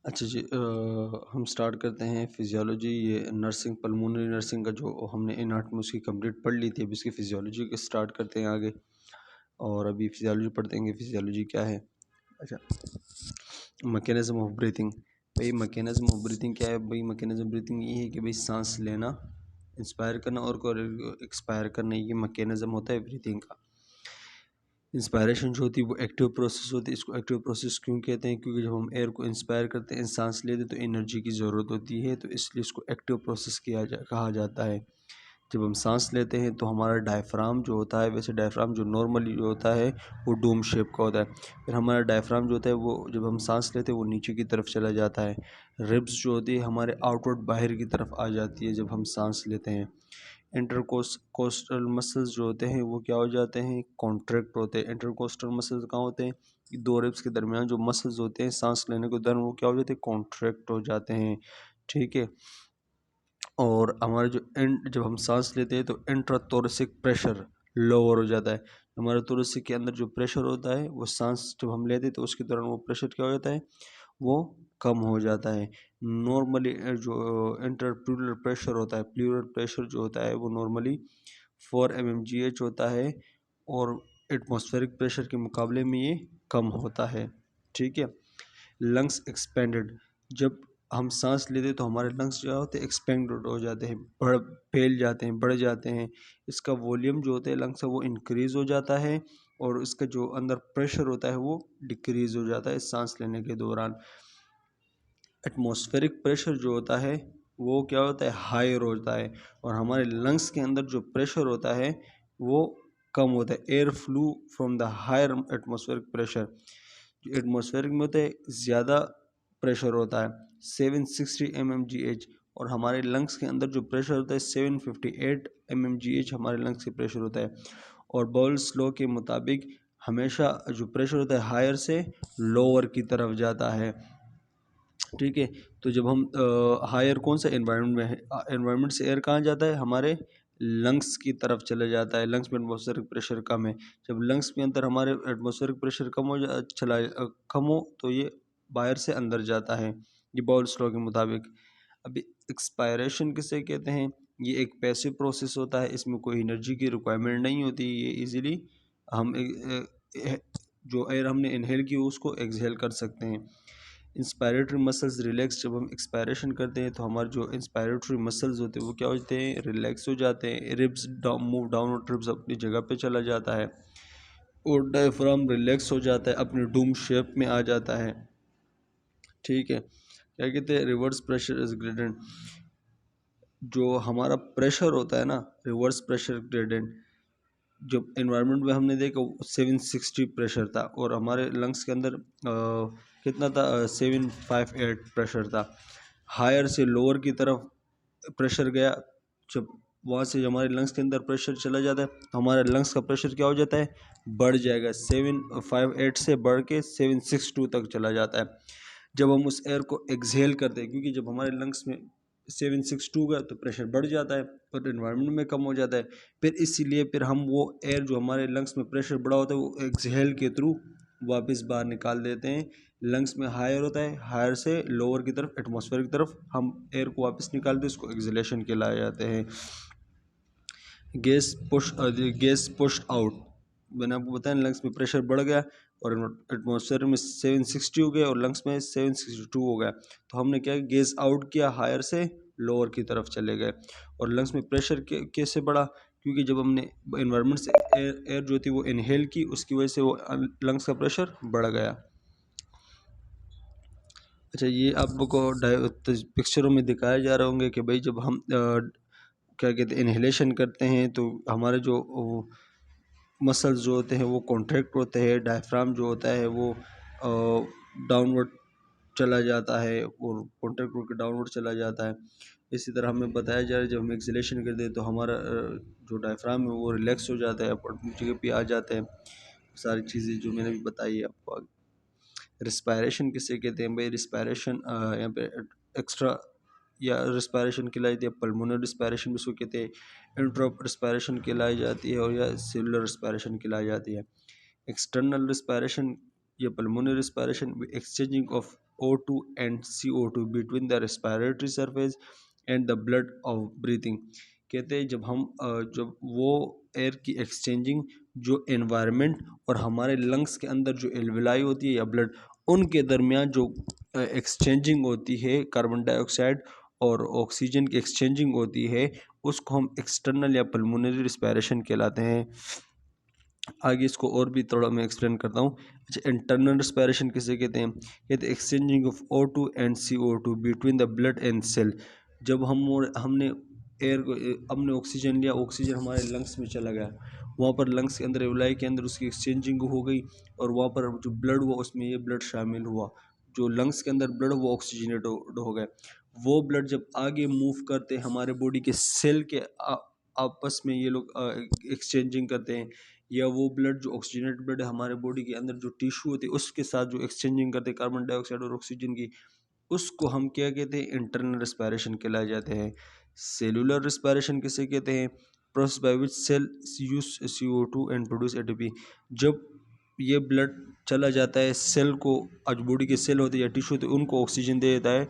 अच्छा जी, हम स्टार्ट करते हैं फिजियोलॉजी। ये नर्सिंग, पल्मोनरी नर्सिंग का जो हमने एनाटॉमी उसकी कंप्लीट पढ़ ली थी। अब इसकी फिजियोलॉजी को स्टार्ट करते हैं आगे। और अभी फिजियोलॉजी पढ़ते हैं कि फिजियोलॉजी क्या है। अच्छा, मैकेनिज्म ऑफ ब्रीथिंग। भाई मैकेनिज्म ऑफ ब्रीथिंग क्या है? भाई मैकेनिज्म ब्रीथिंग ये है कि भाई सांस लेना, इंस्पायर करना और एक्सपायर करना, ये मैकेनिज्म होता है ब्रीथिंग का। इंस्पायरेशन जो होती है वो एक्टिव प्रोसेस होती है। इसको एक्टिव प्रोसेस क्यों कहते हैं? क्योंकि जब हम एयर को इंस्पायर करते हैं, सांस लेते हैं, तो एनर्जी की ज़रूरत होती है, तो इसलिए इसको एक्टिव प्रोसेस कहा जाता है। जब हम सांस लेते हैं तो हमारा डायफ्राम जो होता है, वैसे डायफ्राम जो नॉर्मली जो होता है वो डोम शेप का होता है। फिर हमारा डायफ्राम जो होता है वो जब हम सांस लेते हैं वो नीचे की तरफ चला जाता है। रिब्स जो होती है हमारे आउटवर्ड बाहर की तरफ आ जाती है जब हम सांस लेते हैं। इंटरकोस्टल मसल्स जो होते हैं वो क्या हो जाते हैं? कॉन्ट्रैक्ट होते हैं। इंटरकोस्टल मसल्स कहाँ होते हैं? ये दो रिब्स के दरमियान जो मसल्स होते हैं सांस लेने के दौरान वो क्या हो जाते हैं? कॉन्ट्रैक्ट हो जाते हैं। ठीक है। और हमारे जब हम सांस लेते हैं तो इंट्राथोरेसिक प्रेशर लोअर हो जाता है। हमारे थोरेसिक के अंदर जो प्रेशर होता है वो सांस जब हम लेते हैं तो उसके दौरान वो प्रेशर क्या हो जाता है? वो कम हो जाता है। नॉर्मली जो इंटरप्लूरल प्रेशर होता है, प्लूरल प्रेशर जो होता है वो नॉर्मली 4 mmgh होता है, और एटमॉस्फेरिक प्रेशर के मुकाबले में ये कम होता है। ठीक है। Lungs expanded. जब हम सांस लेते हैं तो हमारे लंग्स जो होते हैं एक्सपेंडेड हो जाते हैं, फैल जाते हैं, बढ़ जाते हैं। इसका वॉल्यूम जो होता है लंग्स का वो इंक्रीज़ हो जाता है, और इसका जो अंदर प्रेशर होता है वो डिक्रीज़ हो जाता है सांस लेने के दौरान। एटमॉस्फेरिक प्रेशर जो होता है वो क्या होता है? हायर होता है, और हमारे लंग्स के अंदर जो प्रेशर होता है वो कम होता है। Air flow from the higher atmospheric pressure. जो एटमॉस्फेरिक में होता है ज़्यादा प्रेशर होता है 760 mmgh, और हमारे लंग्स के अंदर जो प्रेशर होता है 758 mmgh हमारे लंग्स के प्रेशर होता है। और बॉल्स लॉ के मुताबिक हमेशा जो प्रेशर होता है हायर से लोअर की तरफ जाता है। ठीक है। तो जब हम हायर कौन सा एनवायरनमेंट में है, एनवायरनमेंट से एयर कहाँ जाता है? हमारे लंग्स की तरफ चला जाता है। लंग्स में एटमॉस्फेरिक प्रेशर कम है। जब लंग्स के अंदर हमारे एटमॉस्फेरिक प्रेशर कम हो तो ये बाहर से अंदर जाता है, ये बॉल्स लॉ के मुताबिक। अभी एक्सपायरेशन किसे कहते हैं? ये एक पैसिव प्रोसेस होता है, इसमें कोई एनर्जी की रिक्वायरमेंट नहीं होती। ये इजीली हम जो एयर हमने इनहेल की उसको एक्सहेल कर सकते हैं। Inspiratory muscles relax. जब हम एक्सपायरेशन करते हैं तो हमारे जो इंस्पायरेटरी मसल्स होते हैं वो क्या होते हैं? रिलैक्स हो जाते हैं। रिब्स मूव डाउन, रिब्स अपनी जगह पे चला जाता है, और डायफ्राम रिलैक्स हो जाता है, अपने डूम शेप में आ जाता है। ठीक है। क्या कहते हैं? Reverse pressure is gradient. जो हमारा प्रेशर होता है ना, रिवर्स प्रेशर ग्रेडेंट, जब एनवायरनमेंट में हमने देखा 760 प्रेशर था, और हमारे लंग्स के अंदर कितना था? 758 प्रेशर था। हायर से लोअर की तरफ प्रेशर गया। जब वहाँ से हमारे लंग्स के अंदर प्रेशर चला जाता है तो हमारे लंग्स का प्रेशर क्या हो जाता है? बढ़ जाएगा। 758 से बढ़ के 762 तक चला जाता है। जब हम उस एयर को एक्सहेल करते हैं, क्योंकि जब हमारे लंग्स में 762 का तो प्रेशर बढ़ जाता है और एनवायरनमेंट में कम हो जाता है। फिर इसीलिए फिर हम वो एयर जो हमारे लंग्स में प्रेशर बढ़ा होता है वो एक्सहेल के थ्रू वापस बाहर निकाल देते हैं। लंग्स में हायर होता है, हायर से लोअर की तरफ एटमॉस्फेयर की तरफ हम एयर को वापस निकालते हैं, उसको एक्सहेलेशन कहलाए जाते हैं। Gas push out. मैंने आपको बताया लंग्स में प्रेशर बढ़ गया और एटमॉस्फेयर में 760 हो गया और लंग्स में 762 हो गया, तो हमने क्या गैस आउट किया, हायर से लोअर की तरफ चले गए। और लंग्स में प्रेशर कैसे बढ़ा? क्योंकि जब हमने एनवायरनमेंट से एयर जो थी वो इनहेल की, उसकी वजह से वो लंग्स का प्रेशर बढ़ गया। अच्छा, ये आपको पिक्चरों में दिखाया जा रहे होंगे कि भाई जब हम क्या कहते हैं इनहेलेशन करते हैं तो हमारे जो मसल्स जो होते हैं वो कॉन्ट्रैक्ट होते हैं, डायफ्राम जो होता है वो डाउनवर्ड चला जाता है और कॉन्ट्रैक्ट होकर डाउनवर्ड चला जाता है। इसी तरह हमें बताया जा रहा है जब हम एक्सेलेशन करते हैं तो हमारा जो डायफ्राम है वो रिलैक्स हो जाता है, अपनी जगह पे आ जाते हैं। सारी चीज़ें जो मैंने भी बताई है आपको आगे। रिस्पायरेशन किसे कहते हैं? भाई रिस्पायरेशन यहाँ पे एक्स्ट्रा या रिस्पायरेशन कहलाई जाती है, पल्मोनरी रिस्पायरेशन भी उसको कहते हैं, इंट्रोप रिस्पायरेशन कहलाई जाती है, और या सेलुलर रिस्पायरेशन कहलाई जाती है। एक्सटर्नल रिस्पायरेशन या pulmonary respiration exchanging of O2 and CO2 between the respiratory surface and the blood of breathing। कहते हैं जब वो एयर की एक्सचेंजिंग जो एनवायरनमेंट और हमारे लंग्स के अंदर जो एल्विलाई होती है या ब्लड, उनके दरमियान जो एक्सचेंजिंग होती है कार्बन डाइऑक्साइड और ऑक्सीजन की एक्सचेंजिंग होती है, उसको हम एक्सटर्नल या पल्मोनरी रिस्पायरेशन कहलाते हैं। आगे इसको और भी थोड़ा मैं एक्सप्लेन करता हूँ। अच्छा, इंटरनल रिस्पायरेशन किसे कहते हैं? कहते हैं exchanging of O2 and CO2 between the blood and cell. जब हमने एयर को हमने ऑक्सीजन लिया, ऑक्सीजन हमारे लंग्स में चला गया, वहाँ पर लंग्स के अंदर एवलाई के अंदर उसकी एक्सचेंजिंग हो गई और वहाँ पर जो ब्लड हुआ उसमें ये ब्लड शामिल हुआ। जो लंग्स के अंदर ब्लड वो ऑक्सीजनेट हो गया। वो ब्लड जब आगे मूव करते हमारे बॉडी के सेल के आपस में ये लोग एक्सचेंजिंग करते हैं, या वो ब्लड जो ऑक्सीजनेट ब्लड है हमारे बॉडी के अंदर जो टिश्यू होती है उसके साथ जो एक्सचेंजिंग करते हैं कार्बन डाइऑक्साइड और ऑक्सीजन की, उसको हम क्या कहते हैं? इंटरनल रिस्पायरेशन कहलाए जाते हैं। सेलुलर रिस्पायरेशन किसे कहते हैं? Process by which cell use CO2 and produce ATP। जब ये ब्लड चला जाता है सेल को, आज बॉडी के सेल होते हैं या टिश्यू होते हैं उनको ऑक्सीजन दे देता है,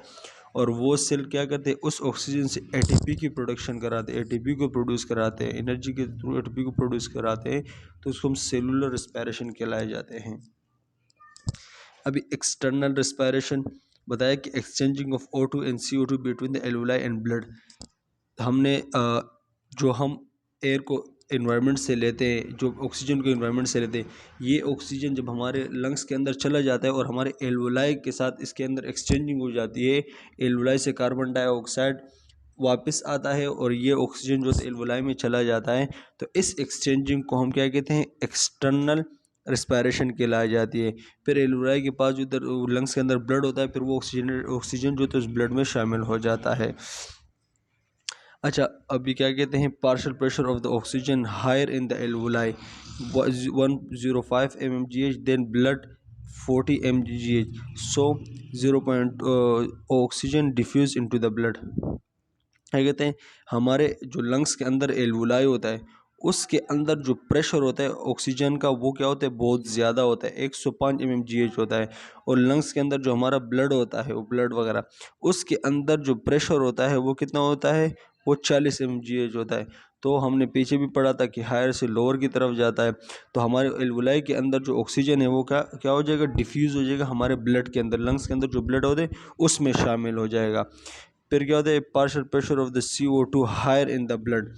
और वो सेल क्या करते हैं? उस ऑक्सीजन से ATP की प्रोडक्शन कराते हैं, ATP को प्रोड्यूस कराते हैं, एनर्जी के थ्रू ATP को प्रोड्यूस कराते हैं, तो उसको हम सेलुलर रिस्पायरेशन कहलाए जाते हैं। अभी एक्सटर्नल रिस्पायरेशन बताया कि exchanging of O2 and CO2 between the alveoli and blood. हमने जो हम एयर को एनवायरनमेंट से लेते हैं, जो ऑक्सीजन को एनवायरनमेंट से लेते हैं, ये ऑक्सीजन जब हमारे लंग्स के अंदर चला जाता है और हमारे एल्वुलाई के साथ इसके अंदर एक्सचेंजिंग हो जाती है, एल्वुलाई से कार्बन डाइऑक्साइड वापस आता है और ये ऑक्सीजन जो एल्वुलाई में चला जाता है, तो इस एक्सचेंजिंग को हम क्या कहते हैं? एक्सटर्नल रिस्पायरेशन कहलाई जाती है। फिर एल्वुलाई के पास उधर लंग्स के अंदर ब्लड होता है, फिर वो ऑक्सीजन जो तो उस ब्लड में शामिल हो जाता है। अच्छा, अभी क्या कहते हैं? Partial pressure of the oxygen higher in the alveoli 105 mmgh then blood 40 mmgh, so 0. Oxygen diffuse into the blood. क्या कहते हैं? हमारे जो लंग्स के अंदर एल्वुलाई होता है उसके अंदर जो प्रेशर होता है ऑक्सीजन का वो क्या होता है? बहुत ज़्यादा होता है, 105 mmgh होता है। और लंग्स के अंदर जो हमारा ब्लड होता है, वो ब्लड वगैरह, उसके अंदर जो प्रेशर होता है वो कितना होता है? वो 40 mmgh होता है। तो हमने पीछे भी पढ़ा था कि हायर से लोअर की तरफ जाता है, तो हमारे एल्वुलाई के अंदर जो ऑक्सीजन है वो क्या क्या हो जाएगा? डिफ्यूज़ हो जाएगा हमारे ब्लड के अंदर, लंग्स के अंदर जो ब्लड होते हैं उसमें शामिल हो जाएगा। फिर क्या होता है? Partial pressure of the CO2 higher in the blood.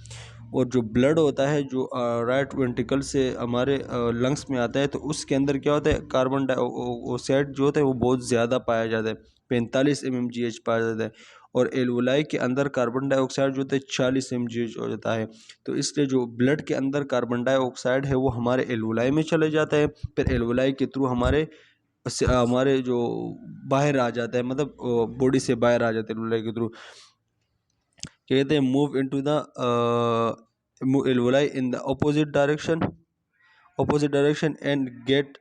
और जो ब्लड होता है जो राइट वेंट्रिकल से हमारे लंग्स में आता है, तो उसके अंदर क्या होता है? कार्बन डाइऑक्साइड जो होता है वो बहुत ज़्यादा पाया जाता है, 45 mmgh पाया जाता है। और एल्वुलाई के अंदर कार्बन डाइऑक्साइड जो होता है 40 mmgh हो जाता है। तो इसलिए जो ब्लड के अंदर कार्बन डाइऑक्साइड है वो हमारे एल्वुलाई में चले जाता है, फिर एल्वुलाई के थ्रू हमारे जो बाहर आ जाता है, मतलब बॉडी से बाहर आ जाते हैं एल्वुलाई के थ्रू। कहते हैं move into the alveoli in the opposite direction and get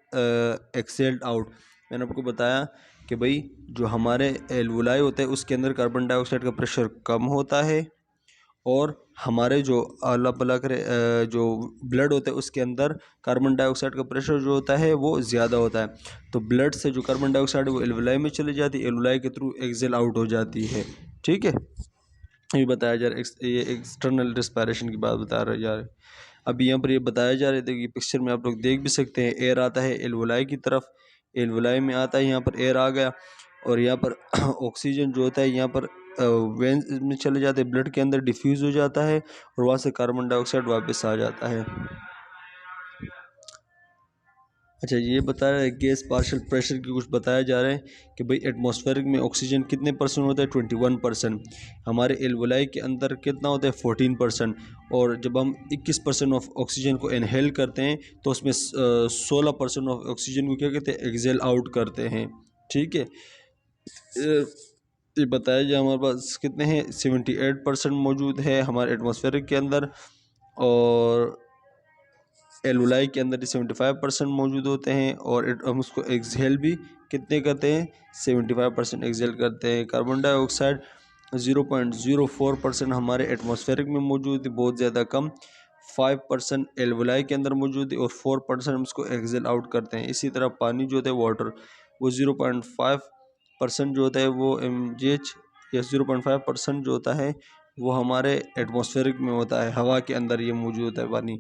exhaled out. मैंने आपको बताया कि भाई जो हमारे एल्वुलाई होते हैं उसके अंदर कार्बन डाइऑक्साइड का प्रेशर कम होता है, और हमारे जो अल्लाह भला करे जो ब्लड होता है उसके अंदर कार्बन डाइऑक्साइड का प्रेशर जो होता है वो ज़्यादा होता है। तो ब्लड से जो कार्बन डाइऑक्साइड है वो एल्वुलाई में चली जाती है, एल्वुलाई के थ्रू एक्सेल आउट हो जाती है। ठीक है, ये बताया जा रहा है, ये एक्सटर्नल रिस्पायरेशन की बात बता रहा जा रहा है। अब यहाँ पर ये बताया जा रहा है कि पिक्चर में आप लोग देख भी सकते हैं, एयर आता है एल्वुलाई की तरफ, एल्वुलाई में आता है, यहाँ पर एयर आ गया, और यहाँ पर ऑक्सीजन जो होता है यहाँ पर वेंस में चले जाते हैं, ब्लड के अंदर डिफ्यूज़ हो जाता है, और वहाँ से कार्बन डाइऑक्साइड वापस आ जाता है। अच्छा, ये बता रहा है गैस पार्शियल प्रेशर की कुछ बताया जा रहा है कि भाई एटमॉस्फेरिक में ऑक्सीजन कितने परसेंट होता है? 21%। हमारे एल्वुलाई के अंदर कितना होता है? 14%। और जब हम 21% ऑफ ऑक्सीजन को इनहेल करते हैं तो उसमें 16% ऑफ ऑक्सीजन को क्या कहते हैं? एक्सेल आउट करते हैं। ठीक है, ये बताया जाए हमारे पास कितने हैं? 78% मौजूद है हमारे एटमॉस्फेरिक के अंदर, और एल्वुलाई के अंदर 75% मौजूद होते हैं, और हम उसको एक्सहेल भी कितने करते हैं? 75% एक्सहेल करते हैं। कार्बन डाइऑक्साइड 0.04% हमारे एटमॉस्फेरिक में मौजूद है, बहुत ज़्यादा कम। 5% एल्वुलाई के अंदर मौजूद है, और 4% हम उसको एक्सहेल आउट करते हैं। इसी तरह पानी जो होता है वाटर, वो 0.5 परसेंट जो होता है वो mgh या 0.5% जो होता है वो हमारे एटमॉस्फेरिक में होता है, हवा के अंदर ये मौजूद होता है पानी।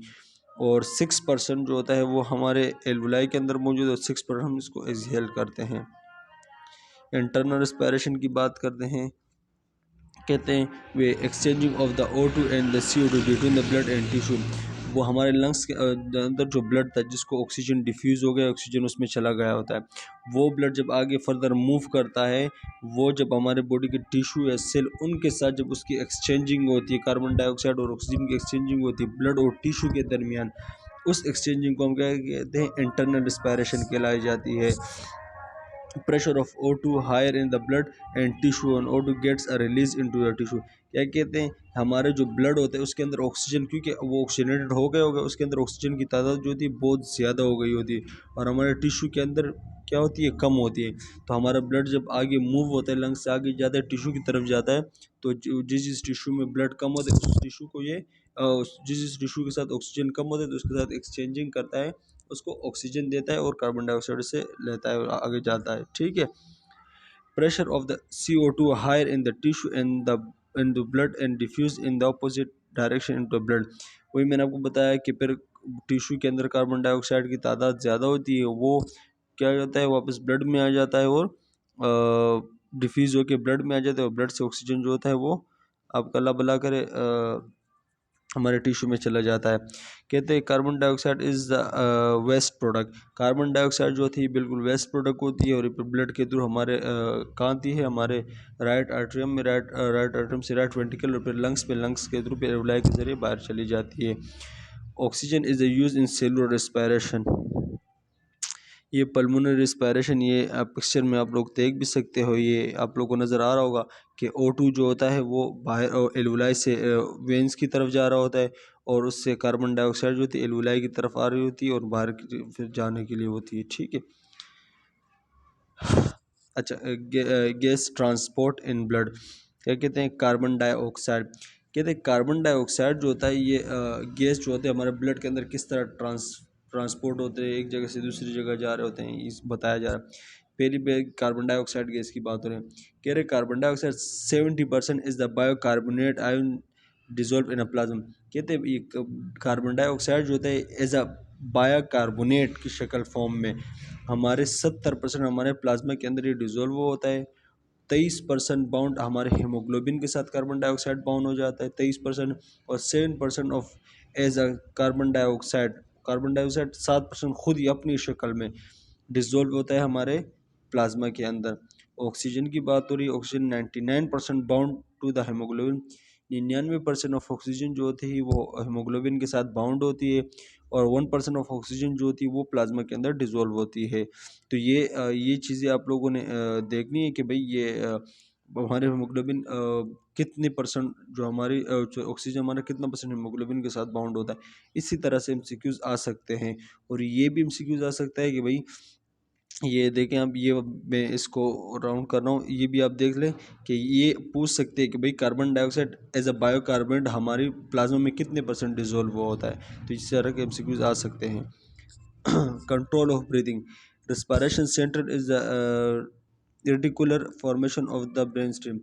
और 6% जो होता है वो हमारे एल्वुलाई के अंदर मौजूद है और 6% हम इसको एक्सहेल करते हैं। इंटरनल रेस्पिरेशन की बात करते हैं, कहते हैं वे exchanging of the O2 and the CO2 between the blood and tissue. वो हमारे लंग्स के अंदर जो ब्लड था जिसको ऑक्सीजन डिफ्यूज़ हो गया, ऑक्सीजन उसमें चला गया होता है, वो ब्लड जब आगे फर्दर मूव करता है, वो जब हमारे बॉडी के टिश्यू या सेल उनके साथ जब उसकी एक्सचेंजिंग होती है, कार्बन डाइऑक्साइड और ऑक्सीजन की एक्सचेंजिंग होती है ब्लड और टिश्यू के दरमियान, उस एक्सचेंजिंग को हम क्या कहते हैं, इंटरनल रेस्पिरेशन कहलाई जाती है। pressure of O2 higher in the blood and tissue and O2 gets a release into the tissue। क्या कहते हैं, हमारे जो ब्लड होता है उसके अंदर ऑक्सीजन, क्योंकि वो ऑक्सीजनेटेड हो गया होगा, उसके अंदर ऑक्सीजन की तादाद जो होती है बहुत ज़्यादा हो गई होती है और हमारे टिश्यू के अंदर क्या होती है, कम होती है। तो हमारा ब्लड जब आगे मूव होता है, लंग्स से आगे जाता है, टिश्यू की तरफ जाता है, तो जिस टिश्यू में ब्लड कम होता है उस टिश्यू को ये जिस टिश्यू के साथ ऑक्सीजन कम होता है तो उसके साथ एक्सचेंजिंग करता है, उसको ऑक्सीजन देता है और कार्बन डाइऑक्साइड से लेता है और आगे जाता है। ठीक है। Pressure of the CO2 higher in the tissue in the blood and diffuse in the opposite direction into blood. वही मैंने आपको बताया कि फिर टिश्यू के अंदर कार्बन डाइऑक्साइड की तादाद ज़्यादा होती है, वो क्या होता है, वापस ब्लड में आ जाता है और डिफ्यूज़ होकर ब्लड में आ जाता है और ब्लड से ऑक्सीजन जो होता है वो आपका अल्लाह भला करे हमारे टिश्यू में चला जाता है। कहते हैं carbon dioxide is the waste product. Carbon dioxide जो थी बिल्कुल वेस्ट प्रोडक्ट होती है और ब्लड के थ्रू हमारे कहाँ आती है, हमारे राइट आर्टरियम में, राइट आर्टरियम से राइट वेंट्रिकल और फिर लंग्स पे, लंग्स के थ्रू फिर एल्वुलाई के जरिए बाहर चली जाती है। Oxygen is use in cellular respiration. ये पल्मोनरी रेस्पिरेशन, ये आप पिक्चर में आप लोग देख भी सकते हो, ये आप लोगों को नज़र आ रहा होगा कि O2 जो होता है वो बाहर एल्वुलाई से वेंस की तरफ जा रहा होता है और उससे कार्बन डाइऑक्साइड जो होती है एल्वुलाई की तरफ आ रही होती है और बाहर फिर जाने के लिए होती है। ठीक है। अच्छा, गैस ट्रांसपोर्ट इन ब्लड, क्या कहते हैं, कार्बन डाइऑक्साइड। कहते हैं कार्बन डाइऑक्साइड जो होता है ये गैस जो होते हैं हमारे ब्लड के अंदर किस तरह ट्रांसपोर्ट होते हैं, एक जगह से दूसरी जगह जा रहे होते हैं, इस बताया जा रहा है। पहली पे कार्बन डाइऑक्साइड गैस की बात हो रही है। कह रहे carbon dioxide 70% is the bicarbonate ion dissolve in a plasma. कहते हैं ये कार्बन डाइऑक्साइड जो होता है एज अ बायोकार्बोनेट की शक्ल फॉर्म में हमारे 70% हमारे प्लाज्मा के अंदर ये डिजोल्व होता है। 23% बाउंड हमारे हीमोग्लोबिन के साथ कार्बन डाइऑक्साइड बाउंड हो जाता है 23%, और 7% of as a carbon dioxide 7% खुद ही अपनी शक्ल में डिजोल्व होता है हमारे प्लाज्मा के अंदर। ऑक्सीजन की बात हो रही है, oxygen 99% bound to the haemoglobin. 99% of oxygen जो होती है वो हीमोग्लोबिन के साथ बाउंड होती है और 1% ऑफ ऑक्सीजन जो होती है वो प्लाज्मा के अंदर डिजोल्व होती है। तो ये चीज़ें आप लोगों ने देखनी है कि भाई ये हमारे हीमोग्लोबिन कितने परसेंट जो हमारी ऑक्सीजन हमारा कितना परसेंट हीमोग्लोबिन के साथ बाउंड होता है। इसी तरह से एमसीक्यूज आ सकते हैं और ये भी एमसीक्यूज आ सकता है कि भाई ये देखें आप, ये मैं इसको राउंड कर रहा हूँ, ये भी आप देख लें कि ये पूछ सकते हैं कि भाई carbon dioxide as a bicarbonate हमारी प्लाज्मा में कितने परसेंट डिजोल्व होता है। तो इस तरह के एमसीक्यूज आ सकते हैं। Control of breathing, respiration center is the reticular formation of the brain stem।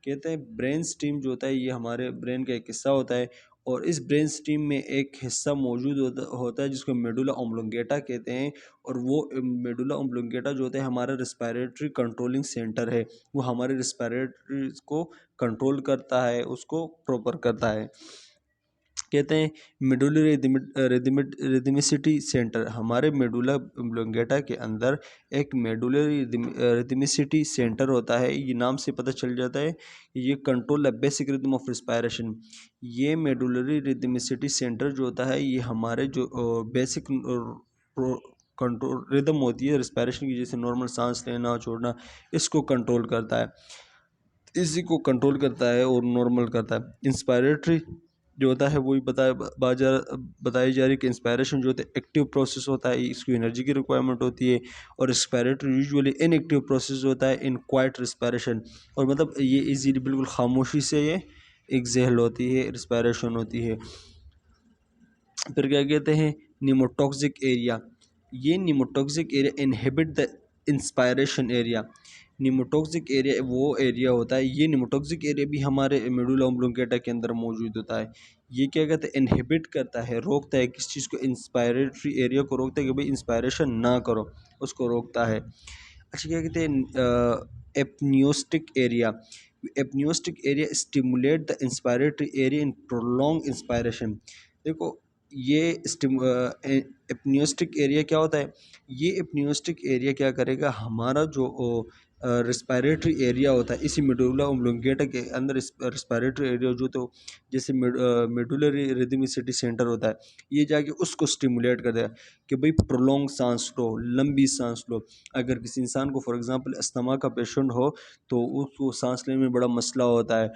कहते हैं ब्रेन स्टीम जो होता है ये हमारे ब्रेन का एक हिस्सा होता है और इस ब्रेन स्टीम में एक हिस्सा मौजूद होता है जिसको मेडुला ऑब्लोंगेटा कहते हैं। और वो मेडुला ऑब्लोंगेटा जो होता है हमारा रिस्पायरेटरी कंट्रोलिंग सेंटर है, वो हमारे रिस्पायरेटरी को कंट्रोल करता है, उसको प्रॉपर करता है। कहते हैं मेडुलरी रिदमिसिटी सेंटर, हमारे मेडुला ऑब्लोंगेटा के अंदर एक मेडुलरी रिदमिसिटी सेंटर होता है। ये नाम से पता चल जाता है ये control the basic rhythm of respiration. ये मेडुलरी रिदमिसिटी सेंटर जो होता है ये हमारे जो बेसिक कंट्रोल रिदम होती है रिस्पायरेशन की, जैसे नॉर्मल सांस लेना छोड़ना, इसको कंट्रोल करता है, इसी को कंट्रोल करता है और नॉर्मल करता है। इंस्पायरेटरी जो होता है वही बताई जा रही है कि इंस्पायरेशन जो होता है एक्टिव प्रोसेस होता है, इसको एनर्जी की रिक्वायरमेंट होती है। और एक्सपायरेटरी यूजुअली इनएक्टिव प्रोसेस होता है, इन क्वाइट रिस्पायरेशन, और मतलब ये इजीली बिल्कुल खामोशी से ये एक्सहेल होती है, रिस्पायरेशन होती है। फिर क्या कहते हैं, निमोटॉक्सिक एरिया। ये pneumotaxic area inhibit the inspiration area. Pneumotaxic area वो एरिया होता है, ये निमोटॉक्सिक एरिया भी हमारे मेडुला ओब्लोंगेटा के अंदर मौजूद होता है। ये क्या कहते हैं, इनहिबिट करता है, रोकता है किस चीज़ को, इंस्पायरेटरी एरिया को रोकता है कि भाई इंस्पायरेशन ना करो, उसको रोकता है। अच्छा, क्या कहते हैं apneustic area, apneustic area stimulate the inspiratory area in prolong inspiration. देखो ये एपनियोस्टिक एरिया क्या होता है, ये एपनियोस्टिक एरिया क्या करेगा, हमारा जो रिस्पायरेटरी एरिया होता है, इसी मेडुला ओब्लोंगेटा के अंदर रिस्पायरेटरी एरिया जो, तो जैसे मेडुलरी रिदमिसिटी सेंटर होता है, ये जाके उसको स्टिमुलेट कर देगा कि भाई प्रोलॉन्ग सांस लो, लंबी सांस लो। अगर किसी इंसान को फॉर एग्जांपल अस्थमा का पेशेंट हो तो उसको सांस लेने में बड़ा मसला होता है,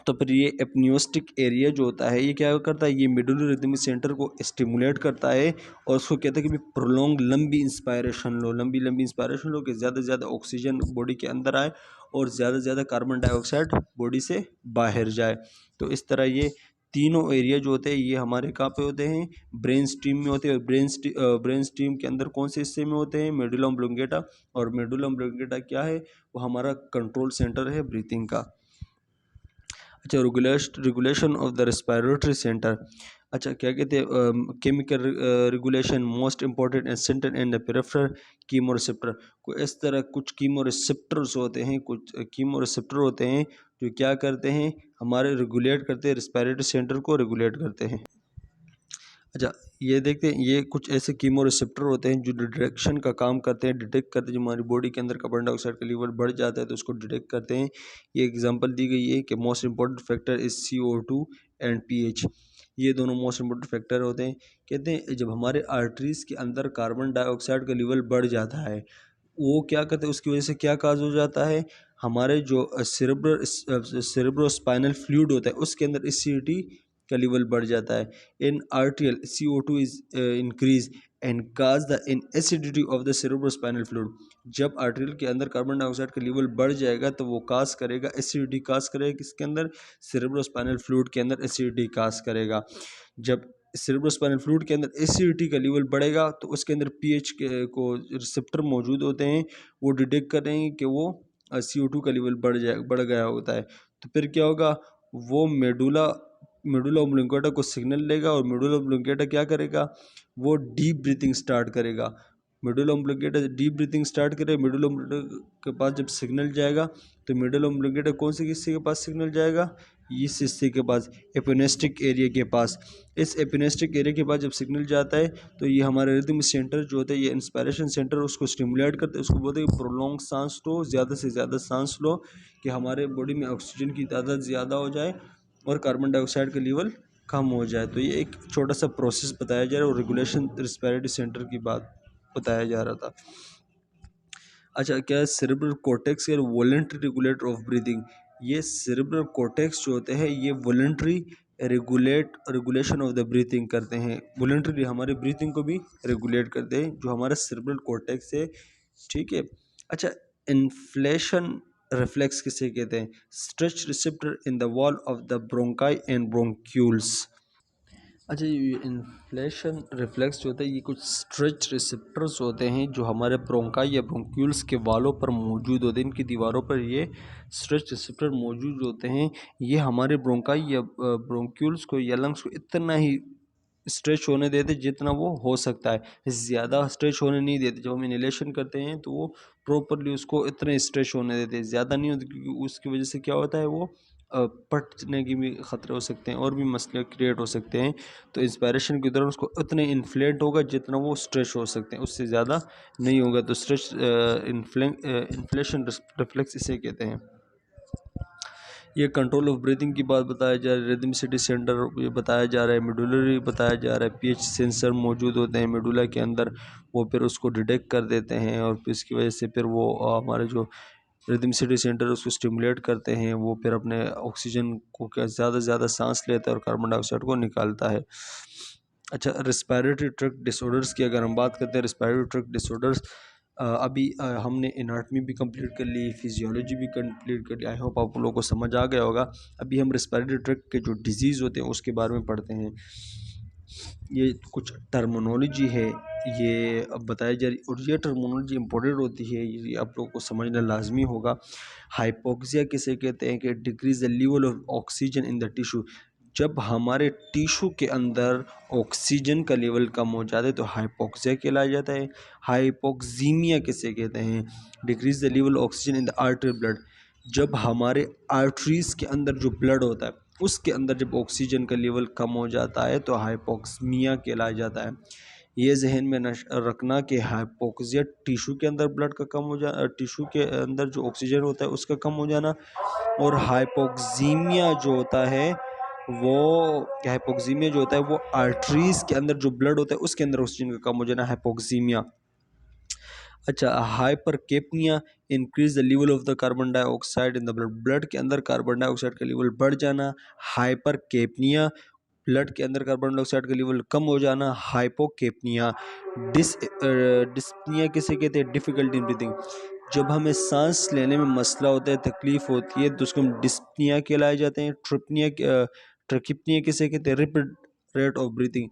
तो फिर ये एपनियोस्टिक एरिया जो होता है ये क्या करता है, ये मेडुलरी रिदमिक सेंटर को स्टिमुलेट करता है और उसको कहता है कि भाई प्रोलॉन्ग लंबी इंस्पायरेशन लो, लंबी लंबी इंस्पायरेशन लो कि ज़्यादा से ज़्यादा ऑक्सीजन बॉडी के अंदर आए और ज़्यादा से ज़्यादा कार्बन डाइऑक्साइड बॉडी से बाहर जाए। तो इस तरह ये तीनों एरिया जो होते हैं ये हमारे कहाँ पे होते हैं, ब्रेन स्टीम में होते हैं। ब्रेन स्टीम के अंदर कौन से हिस्से में होते हैं, मेडुला ओब्लोंगेटा। और मेडुला ओब्लोंगेटा क्या है, वो हमारा कंट्रोल सेंटर है ब्रीथिंग का। अच्छा, regulation of the respiratory centre. अच्छा, क्या कहते हैं chemical regulation most important and centre and peripheral chemoreceptor. को इस तरह कुछ कीमोरिसेप्टर्स होते हैं, कुछ कीमोरिसेप्टर होते हैं जो क्या करते हैं, हमारे रेगुलेट करते हैं, रेस्पिरेटरी सेंटर को रेगुलेट करते हैं। अच्छा, ये देखते हैं, ये कुछ ऐसे कीमो रिसेप्टर होते हैं जो डिटेक्शन का काम करते हैं, डिटेक्ट करते हैं, जो हमारी बॉडी के अंदर कार्बन डाइऑक्साइड का लेवल बढ़ जाता है तो उसको डिटेक्ट करते हैं। ये एग्जांपल दी गई है कि most important factor is CO2 and pH। ये दोनों मोस्ट इंपॉर्टेंट फैक्टर होते हैं। कहते हैं जब हमारे आर्टरीज के अंदर कार्बन डाइऑक्साइड का लेवल बढ़ जाता है, वो क्या करते हैं, उसकी वजह से क्या काज हो जाता है, हमारे जो सेरेब्रोस्पाइनल फ्लूइड होता है उसके अंदर एसिडिटी का लेवल बढ़ जाता है। In arterial CO2 is increase and cause the in acidity of the cerebrospinal fluid. जब आर्टियल के अंदर कार्बन डाइऑक्साइड का लेवल बढ़ जाएगा तो वो काज करेगा, एसिडिटी काज करेगा, किसके अंदर, सेरेब्रोस्पाइनल फ्लूइड के अंदर एसिडिटी काज करेगा। जब सेरेब्रोस्पाइनल फ्लूइड के अंदर एसिडिटी का लेवल बढ़ेगा तो उसके अंदर pH को रिसेप्टर मौजूद होते हैं, वो डिटेक्ट करेंगे कि वो CO2 का लेवल बढ़ गया होता है। तो फिर क्या होगा, वो मेडुला ओब्लोंगेटा को सिग्नल देगा और मेडुला ओब्लोंगेटा क्या करेगा, वो डीप ब्रीथिंग स्टार्ट करेगा। Medulla oblongata deep breathing start करे, मेडुला ओब्लोंगेटा के पास जब सिग्नल जाएगा तो मेडुला ओब्लोंगेटा कौन से हिस्से के पास सिग्नल जाएगा, इस हिस्से के पास, एपिनेस्टिक एरिया के पास। इस एपिनेस्टिक एरिया के पास जब सिग्नल जाता है तो ये हमारे रिदम सेंटर जो होता है, ये इंस्पायरेशन सेंटर, उसको स्टिमुलेट करते हैं, उसको बोलते हैं प्रोलॉन्ग सांस लो, ज़्यादा से ज़्यादा सांस लो कि हमारे बॉडी में ऑक्सीजन की तादाद ज़्यादा हो जाए और कार्बन डाइऑक्साइड का लेवल कम हो जाए। तो ये एक छोटा सा प्रोसेस बताया जा रहा है और रेगुलेशन रेस्पिरेटरी सेंटर की बात बताया जा रहा था। अच्छा, क्या सेरेब्रल कॉर्टेक्स या वॉलंटरी रेगुलेटर ऑफ ब्रीदिंग। ये सेरेब्रल कॉर्टेक्स जो होते हैं ये voluntary regulation of the breathing करते हैं, वॉलंटरी हमारे ब्रीथिंग को भी रेगुलेट करते हैं, जो हमारा सेरेब्रल कॉर्टेक्स है। ठीक है। अच्छा, इन्फ्लेशन रिफ्लेक्स किसे कहते हैं, stretch receptor in the wall of the bronchi and bronchioles. अच्छा, ये इन्फ्लेशन रिफ्लेक्स जो होता है ये कुछ स्ट्रेच रिसेप्टर्स होते हैं जो हमारे ब्रोंकाई या ब्रोंक्यूल्स के वालों पर मौजूद होते हैं, इनकी दीवारों पर ये स्ट्रेच रिसेप्टर मौजूद होते हैं। ये हमारे ब्रोंकाई या ब्रोंक्यूल्स को या लंग्स को इतना ही स्ट्रेच होने देते जितना वो हो सकता है, ज़्यादा स्ट्रेच होने नहीं देते। जब हम इनहेलेशन करते हैं तो वो प्रॉपरली उसको इतने स्ट्रेच होने देते, ज़्यादा नहीं होते, क्योंकि उसकी वजह से क्या होता है, वो पटने की भी ख़तरे हो सकते हैं और भी मसले क्रिएट हो सकते हैं। तो इंस्पायरेशन के दौरान उसको उतने इन्फ्लेट होगा जितना वो स्ट्रेच हो सकते हैं, उससे ज़्यादा नहीं होगा। तो स्ट्रेच इन्फ्लेशन रिफ्लेक्स इसे कहते हैं। ये कंट्रोल ऑफ ब्रीथिंग की बात बताया जा रहा है, रिदमिसिटी सेंटर ये बताया जा रहा है, मेडुलरी बताया जा रहा है, pH सेंसर मौजूद होते हैं मेडुला के अंदर, वो फिर उसको डिटेक्ट कर देते हैं और फिर इसकी वजह से फिर वो हमारे जो रिदमिसिटी सेंटर उसको स्टिमुलेट करते हैं, वो फिर अपने ऑक्सीजन को क्या ज़्यादा से ज़्यादा सांस लेता है और कार्बन डाइऑक्साइड को निकालता है। अच्छा, रिस्पायरेटरी ट्रैक्ट डिसऑर्डर्स की अगर हम बात करते हैं, रिस्पायरेटरी ट्रैक्ट डिसऑर्डर्स अभी हमने एनाटमी भी कंप्लीट कर ली, फिजियोलॉजी भी कंप्लीट कर ली, आई होप आप लोगों को समझ आ गया होगा। अभी हम रिस्पायरेटरी ट्रैक्ट के जो डिजीज़ होते हैं उसके बारे में पढ़ते हैं। ये कुछ टर्मिनोलॉजी है, ये अब बताया जा रही और ये टर्मिनोलॉजी इम्पोर्टेंट होती है, ये आप लोगों को समझना लाजमी होगा। हाइपोक्सिया किसे कहते हैं कि decrease the level of oxygen in the tissue. जब हमारे टिश्यू के अंदर ऑक्सीजन का लेवल कम हो जाता है तो हाइपोक्सिया कहलाया जाता है। हाइपोक्सीमिया किसे कहते हैं, decrease the level oxygen in the artery blood. जब हमारे आर्टरीज के अंदर जो ब्लड होता है उसके अंदर जब ऑक्सीजन का लेवल कम हो जाता है तो हाइपोक्सीमिया कहलाया जाता है। ये जहन में रखना कि हाइपोक्सिया टिश्यू के अंदर ब्लड का कम हो जा टिश्यू के अंदर जो ऑक्सीजन होता है उसका कम हो जाना, और हाइपोक्सीमिया जो होता है वो हाइपोक्सीमिया जो होता है वो आर्टरीज के अंदर जो ब्लड होता है उसके अंदर ऑक्सीजन का कम हो जाना, हाइपोक्सीमिया। अच्छा, hypercapnia increase the level of the carbon dioxide in the blood. Blood के अंदर कार्बन डाइऑक्साइड का लेवल बढ़ जाना, हाइपरकेपनिया। ब्लड के अंदर कार्बन डाइऑक्साइड का लेवल कम हो जाना, हाइपोकेपनिया। डिस्पनिया किसे कहते हैं, डिफिकल्टी इन ब्रीथिंग। जब हमें सांस लेने में मसला होता है, तकलीफ होती है तो उसको हम डिस्पनिया कहलाए जाते हैं। ट्रकिपनिया किसे कहते हैं, रैपिड रेट ऑफ ब्रीथिंग।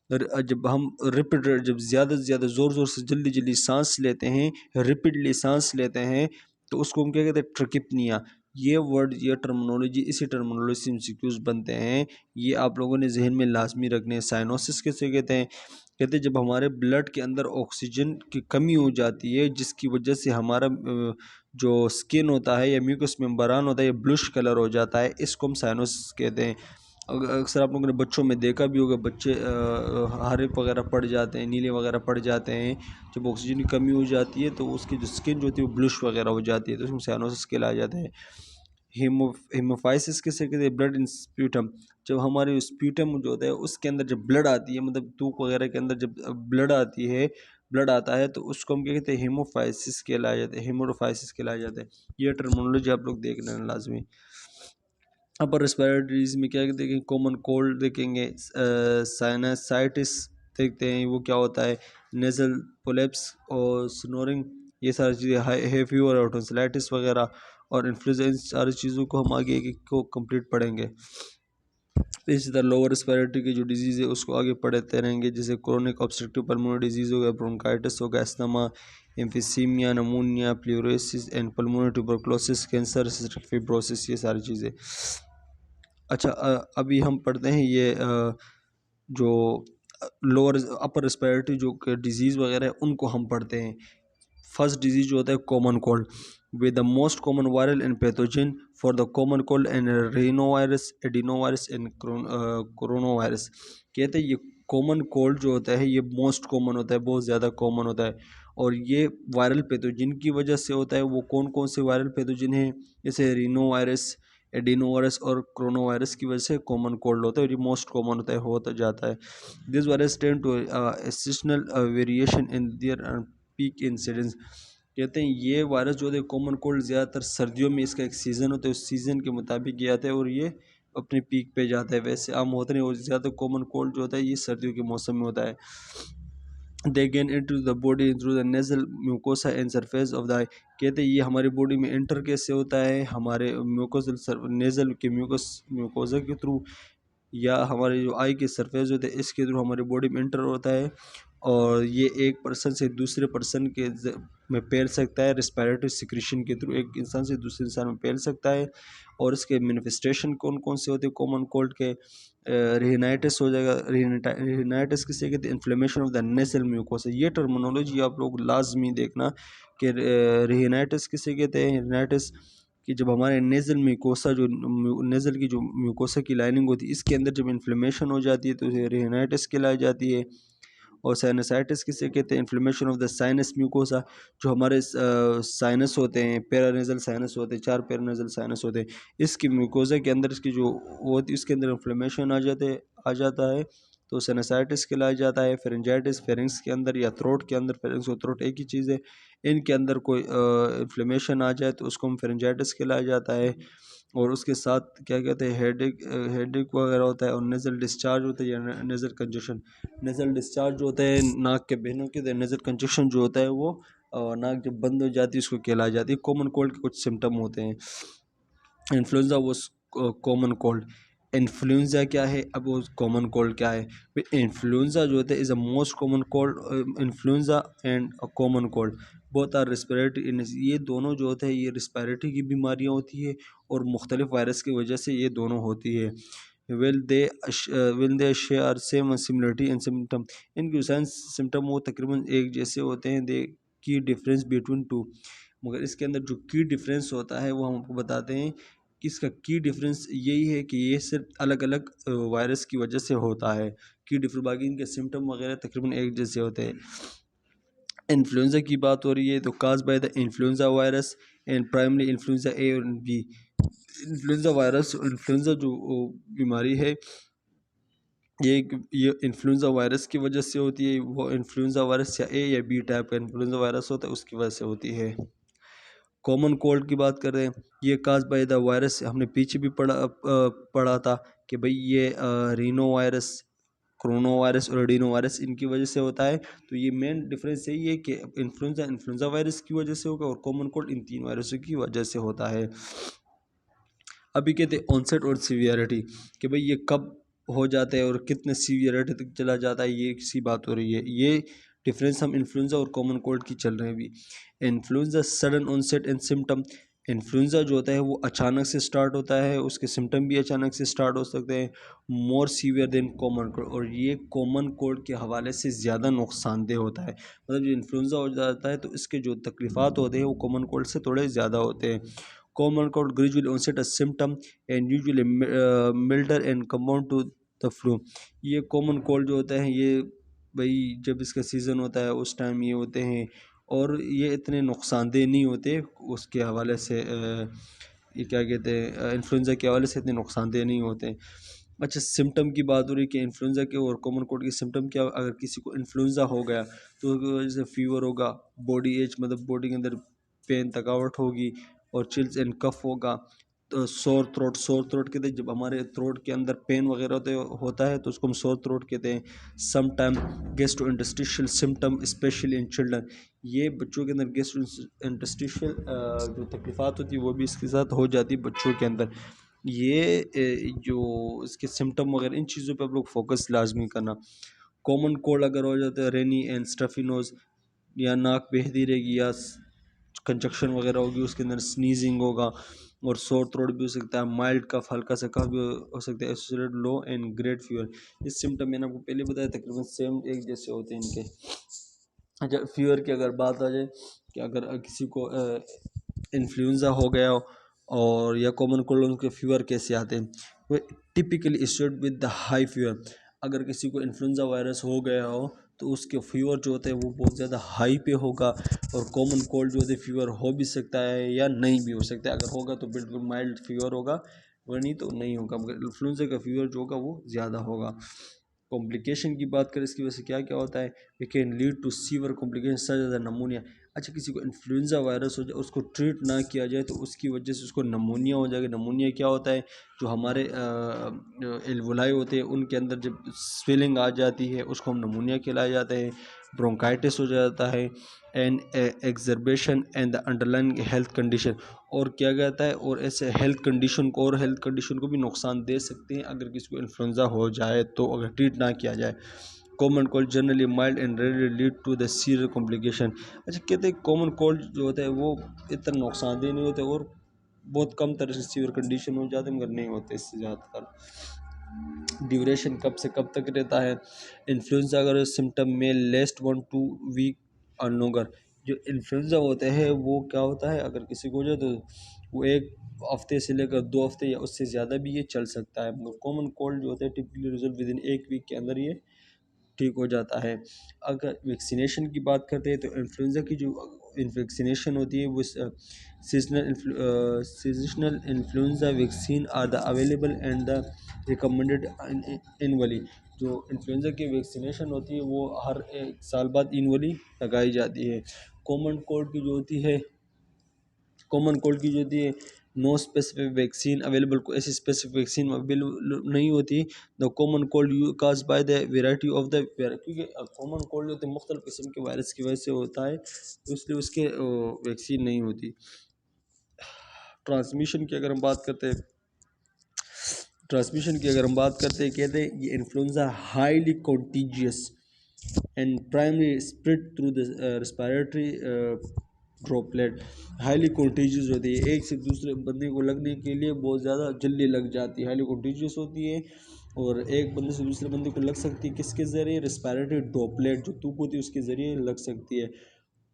जब हम रिपीट जब ज़्यादा से ज़्यादा ज़ोर ज़ोर से जल्दी जल्दी सांस लेते हैं, रिपीटली सांस लेते हैं, तो उसको हम क्या कहते हैं, ट्रकिपनिया। ये वर्ड, ये टर्मिनोलॉजी, इसी टर्मिनोलॉजी से एमसीक्यूज बनते हैं। ये आप लोगों ने जहन में लाजमी रखने हैं। साइनोसिस किसे कहते हैं, कहते हैं जब हमारे ब्लड के अंदर ऑक्सीजन की कमी हो जाती है जिसकी वजह से हमारा जो स्किन होता है या म्यूकस मेम्ब्रेन होता है ये ब्लूश कलर हो जाता है, इसको हम साइनोसिस कहते हैं। अक्सर आप लोगों ने बच्चों में देखा भी होगा, बच्चे हरे वगैरह पड़ जाते हैं, नीले वगैरह पड़ जाते हैं। जब ऑक्सीजन की कमी हो जाती है तो उसकी जो स्किन जो होती है वो ब्लूश वगैरह हो जाती है, तो उसमें साइनोसिस कहलाया जाता है। हीमोफाइसिस किसे कहते हैं, ब्लड इन स्प्यूटम। जब हमारे स्प्यूटम जो होता है उसके अंदर जब ब्लड आती है, मतलब थूक वगैरह के अंदर जब ब्लड आती है, ब्लड आता है, तो उसको हम क्या कहते हैं, हीमोफाइसिस कहलाया जाता है, हीमोफाइसिस कहलाया जाता है। ये टर्मिनोलॉजी आप लोग देख लेना लाजमी। अपर रेस्पिरेटरीज में क्या देखेंगे, कॉमन कोल्ड देखेंगे, साइनसाइटिस देखते हैं वो क्या होता है, नेजल पोलेप्स और स्नोरिंग, ये सारी चीज़ें, है फीवर और टॉन्सिलाइटिस वगैरह और इन्फ्लुएंजा, इन सारी चीज़ों को हम आगे एक को कंप्लीट पढ़ेंगे। इसी तरह लोअर रेस्पिरेटरी की जो डिजीज़ है उसको आगे पढ़ते रहेंगे, जैसे क्रोनिक ऑब्स्ट्रक्टिव पल्मोनरी डिजीज़ हो गया, ब्रोंकाइटिस हो गया, asthma, emphysema, pneumonia, pleurisy and pulmonary tuberculosis, cancer, cystic fibrosis, ये सारी चीज़ें। अच्छा, अभी हम पढ़ते हैं ये जो लोअर अपर रेस्पिरेटरी जो डिजीज़ वगैरह है उनको हम पढ़ते हैं। फर्स्ट डिजीज़ जो होता है common cold, with the most common viral and pathogen for the common cold and rhinovirus, adenovirus and coronavirus। कहते हैं ये कॉमन कोल्ड जो होता है ये मोस्ट कॉमन होता है, बहुत ज़्यादा कॉमन होता है, और ये वायरल पैथोजन की वजह से होता है। वो कौन कौन से वायरल पैथोजन हैं, जैसे रिनोवायरस, एडिनोवायरस और क्रोनोवायरस की वजह से कॉमन कोल्ड होता है, और ये मोस्ट कॉमन होता है, होता जाता है। This virus tend to seasonal variation in their peak incidence. कहते हैं ये वायरस जो है कॉमन कोल्ड ज़्यादातर सर्दियों में इसका एक सीज़न होता है, उस सीज़न के मुताबिक ये आता है और ये अपने पीक पे जाता है, वैसे आम होता नहीं। और ज़्यादा कॉमन कोल्ड जो होता है ये सर्दियों के मौसम में होता है। They gain into the body through the nasal mucosa and surface of the eye. कहते हैं ये हमारी बॉडी में इंटर कैसे होता है, हमारे म्यूकोसल नेजल के म्यूकोसा के थ्रू, या हमारे जो आई के सरफेस होते हैं इसके थ्रू हमारी बॉडी में इंटर होता है, और ये एक पर्सन से दूसरे पर्सन के में फैल सकता है, रिस्पायरेटरी सिक्रीशन के थ्रू एक इंसान से दूसरे इंसान में फैल सकता है। और इसके मैनिफेस्टेशन कौन कौन से होते हैं कॉमन कोल्ड के, रिनाइटिस हो जाएगा। रिनाइटिस किसे कहते हैं, inflammation of the nasal mucosa. ये टर्मिनोलॉजी आप लोग लाजमी देखना कि रिनाइटिस किसे कहते हैं। रिनाइटिस कि जब हमारे नेज़ल म्यूकोसा जो नेज़ल की जो म्यूकोसा की लाइनिंग होती है इसके अंदर जब इन्फ्लेमेशन हो जाती है तो उसे रिनाइटिस कहलाई जाती है। और साइनसाइटिस किसे कहते हैं, inflammation of the sinus mucosa. जो हमारे साइनस होते हैं, पैरानेजल साइनस होते हैं, 4 पैरानेजल साइनस होते हैं, इसकी म्यूकोसा के अंदर इसकी जो वो होती है इसके अंदर इन्फ्लेमेशन आ जाता है तो साइनसाइटिस कहलाया जाता है। फेरेंजाइटिस फेरिंग्स के अंदर या थ्रोट के अंदर, फेरिंग्स और थ्रोट एक ही चीज़ है, इनके अंदर कोई इन्फ्लेमेशन आ जाए तो उसको हम फेरेंजाइटिस कहलाया जाता है। और उसके साथ क्या कहते हैं, हेडेक वगैरह होता है, और नेज़ल डिस्चार्ज होता है या नेज़ल कंजेशन। नेज़ल डिस्चार्ज जो होता है नाक के बहनों के, नेज़ल कंजेशन जो होता है वो नाक जब बंद हो जाती है उसको कहलाई जाती है। कॉमन कोल्ड के कुछ सिम्टम होते हैं। इन्फ्लुएंजा वो कॉमन कोल्ड। इन्फ्लुएंजा क्या है, अब वो कॉमन कोल्ड क्या है। इन्फ्लुएंजा जो होता है is a most common cold, influenza and common cold both are respiratory, ये दोनों जो होते हैं ये रिस्पिरेटरी की बीमारियाँ होती है और मुख्तलिफ वायरस की वजह से ये दोनों होती है। Will they share same similarity in symptom, इनके साइंस सिम्टम वो तकरीबन एक जैसे होते हैं। दे की डिफरेंस बिटवीन टू, मगर इसके अंदर जो की डिफरेंस होता है वो हम आपको बताते हैं कि इसका की डिफरेंस यही है कि ये सिर्फ अलग अलग वायरस की वजह से होता है। की डिफरेंस, बाकी इनके सिम्टम वगैरह तकरीबन एक जैसे होते हैं। इन्फ्लुएंजा की बात हो रही है तो cause by the influenza virus and primary influenza A और बी। इन्फ्लुएंजा वायरस, इन्फ्लुएंजा जो बीमारी है ये इन्फ्लुएंजा वायरस की वजह से होती है। वो इन्फ्लुएंजा वायरस या ए या बी टाइप का इन्फ्लुएंजा वायरस होता है उसकी वजह से होती है। कॉमन कोल्ड की बात कर रहे हैं, ये काज बाय द वायरस, हमने पीछे भी पढ़ा था कि भाई ये रीनो वायरस, कोरोना वायरस और एडिनो वायरस इनकी वजह से होता है। तो ये मेन डिफरेंस यही है कि इन्फ्लुएंजा वायरस की वजह से होगा और कॉमन कोल्ड इन तीन वायरसों की वजह से होता है। अभी कहते हैं ऑनसेट और सीवियरिटी, कि भाई ये कब हो जाता है और कितने सीवियरिटी तक चला जाता है, ये किसी बात हो रही है। ये डिफरेंस हम इन्फ्लुएंजा और कॉमन कोल्ड की चल रहे हैं अभी। Influenza sudden onset and symptom, influenza जो होता है वो अचानक से स्टार्ट होता है, उसके सिम्टम भी अचानक से स्टार्ट हो सकते हैं। More severe than common cold, और ये कॉमन कोल्ड के हवाले से ज़्यादा नुकसानदेह होता है। मतलब जो इन्फ्लुएंजा हो जाता है तो इसके जो तकलीफ़ात होते हैं वो कॉमन कोल्ड से थोड़े ज़्यादा होते हैं। Common cold gradually onset as symptom and usually milder and compound to the flu। ये कॉमन कोल्ड जो होता है ये भाई जब इसका सीज़न होता है उस टाइम ये होते हैं, और ये इतने नुकसानदेह नहीं होते उसके हवाले से, ये क्या कहते हैं, इन्फ्लुएंजा के हवाले से इतने नुकसानदेह नहीं होते। अच्छा, सिम्टम की बात हो रही है कि इन्फ्लुएंजा के और कॉमन कोल्ड के सिम्टम क्या, अगर किसी को इन्फ्लुएंजा हो गया तो जैसे फीवर होगा, बॉडी एज मतलब बॉडी के अंदर पेन थकावट होगी, और चिल्स एंड कफ होगा। तो सोर थ्रोट कहते हैं जब हमारे थ्रोट के अंदर पेन वगैरह होता है तो उसको हम सोर थ्रोट कहते हैं। Some time gastrointestinal symptom specially in children, ये बच्चों के अंदर गेस्ट्रो इंटस्टिशियल जो तकलीफात होती है वो भी इसके साथ हो जाती है बच्चों के अंदर। ये जो इसके सिम्टम वगैरह इन चीज़ों पे आप लोग फोकस लाजमी करना। कॉमन कोल्ड अगर हो जाता है रेनी एंड स्टफी नोज, या नाक बहती रहेगी, या कंजक्शन वगैरह होगी, उसके अंदर स्नीजिंग होगा, और सोर थ्रोट भी हो सकता है, माइल्ड कफ हल्का सा कफ भी हो सकता है, associated low and great fever. इस सिम्टम मैंने आपको पहले बताया तकरीबन सेम एक जैसे होते हैं इनके। अच्छा, फीवर की अगर बात आ जाए कि अगर किसी को इन्फ्लुएंजा हो गया हो और या कॉमन कोल्ड, उनके फीवर कैसे आते हैं, वो typically associated with the high fever. अगर किसी को इन्फ्लुएंजा वायरस हो गया हो तो उसके फीवर जो होता है वो बहुत ज़्यादा हाई पे होगा, और कॉमन कोल्ड जो होता है फीवर हो भी सकता है या नहीं भी हो सकता है। अगर होगा तो बिल्कुल माइल्ड फीवर होगा, वह नहीं तो नहीं होगा, मगर इन्फ्लुएंजा का फीवर जो होगा वो ज़्यादा होगा। कॉम्प्लिकेशन की बात करें इसकी वजह से क्या क्या होता है, it can lead to sever complication such as pneumonia. अच्छा, किसी को इन्फ्लुएंजा वायरस हो जाए, उसको ट्रीट ना किया जाए तो उसकी वजह से उसको नमोनिया हो जाएगा। नमोनिया क्या होता है, जो हमारे एल्वोलाई होते हैं उनके अंदर जब स्वेलिंग आ जाती है उसको हम नमोनिया कहलाए जाते हैं। ब्रोंकाइटिस हो जाता है, and exacerbation and the underlying health condition, और क्या कहता है, और ऐसे हेल्थ कंडीशन को, और हेल्थ कंडीशन को भी नुकसान दे सकते हैं अगर किसी को इन्फ्लुएंजा हो जाए तो, अगर ट्रीट ना किया जाए। Common cold generally mild and rarely lead to the serious complication. अच्छा, कहते हैं कॉमन कोल्ड जो होता है वो इतना नुकसानदेह नहीं होता, और बहुत कम तरह से सीवियर कंडीशन हो जाते हैं, मगर नहीं होते इससे ज़्यादातर। ड्यूरेशन कब से कब तक रहता है, इन्फ्लुएंजा अगर सिम्टम में लेस्ट 1 to 2 वीक और लोंगर। जो इन्फ्लुएंजा होता है वो क्या होता है, अगर किसी को हो जाए तो वो एक हफ्ते से लेकर 2 हफ्ते या उससे ज़्यादा भी ये चल सकता है, मगर कॉमन कोल्ड जो होता है typically result within 1 week के अंदर ये ठीक हो जाता है। अगर वैक्सीनेशन की बात करते हैं तो इन्फ्लुएंजा की जो वैक्सीनेशन होती है वो seasonal influenza vaccine are the available and the recommended annually. जो इन्फ्लुएंजा की वैक्सीनेशन होती है वो हर 1 साल बाद एनुअली लगाई जाती है। कॉमन कोल्ड की जो होती है, कॉमन कोल्ड की जो होती है, नो स्पेसिफिक वैक्सीन अवेलेबल, कोई ऐसी स्पेसिफिक वैक्सीन अवेलेबल नहीं होती। The common cold you cause by the variety of the, क्योंकि कॉमन कोल्ड होते हैं मुख्तलिफ किस्म के वायरस की वजह से होता है, तो इसलिए उसके वैक्सीन नहीं होती। ट्रांसमिशन की अगर हम बात करते हैं ट्रांसमिशन की अगर हम बात करते हैं, कहते हैं ये influenza highly contiguous and primary spread through the respiratory droplet. Highly contiguous होती है, एक से दूसरे बंदे को लगने के लिए बहुत ज़्यादा जल्दी लग जाती है, हाईली कॉन्टीजियस होती है और एक बंदे से दूसरे बंदे को लग सकती है किसके ज़रिए, रेस्पिरेटरी ड्रॉपलेट जो थूक होती है उसके ज़रिए लग सकती है।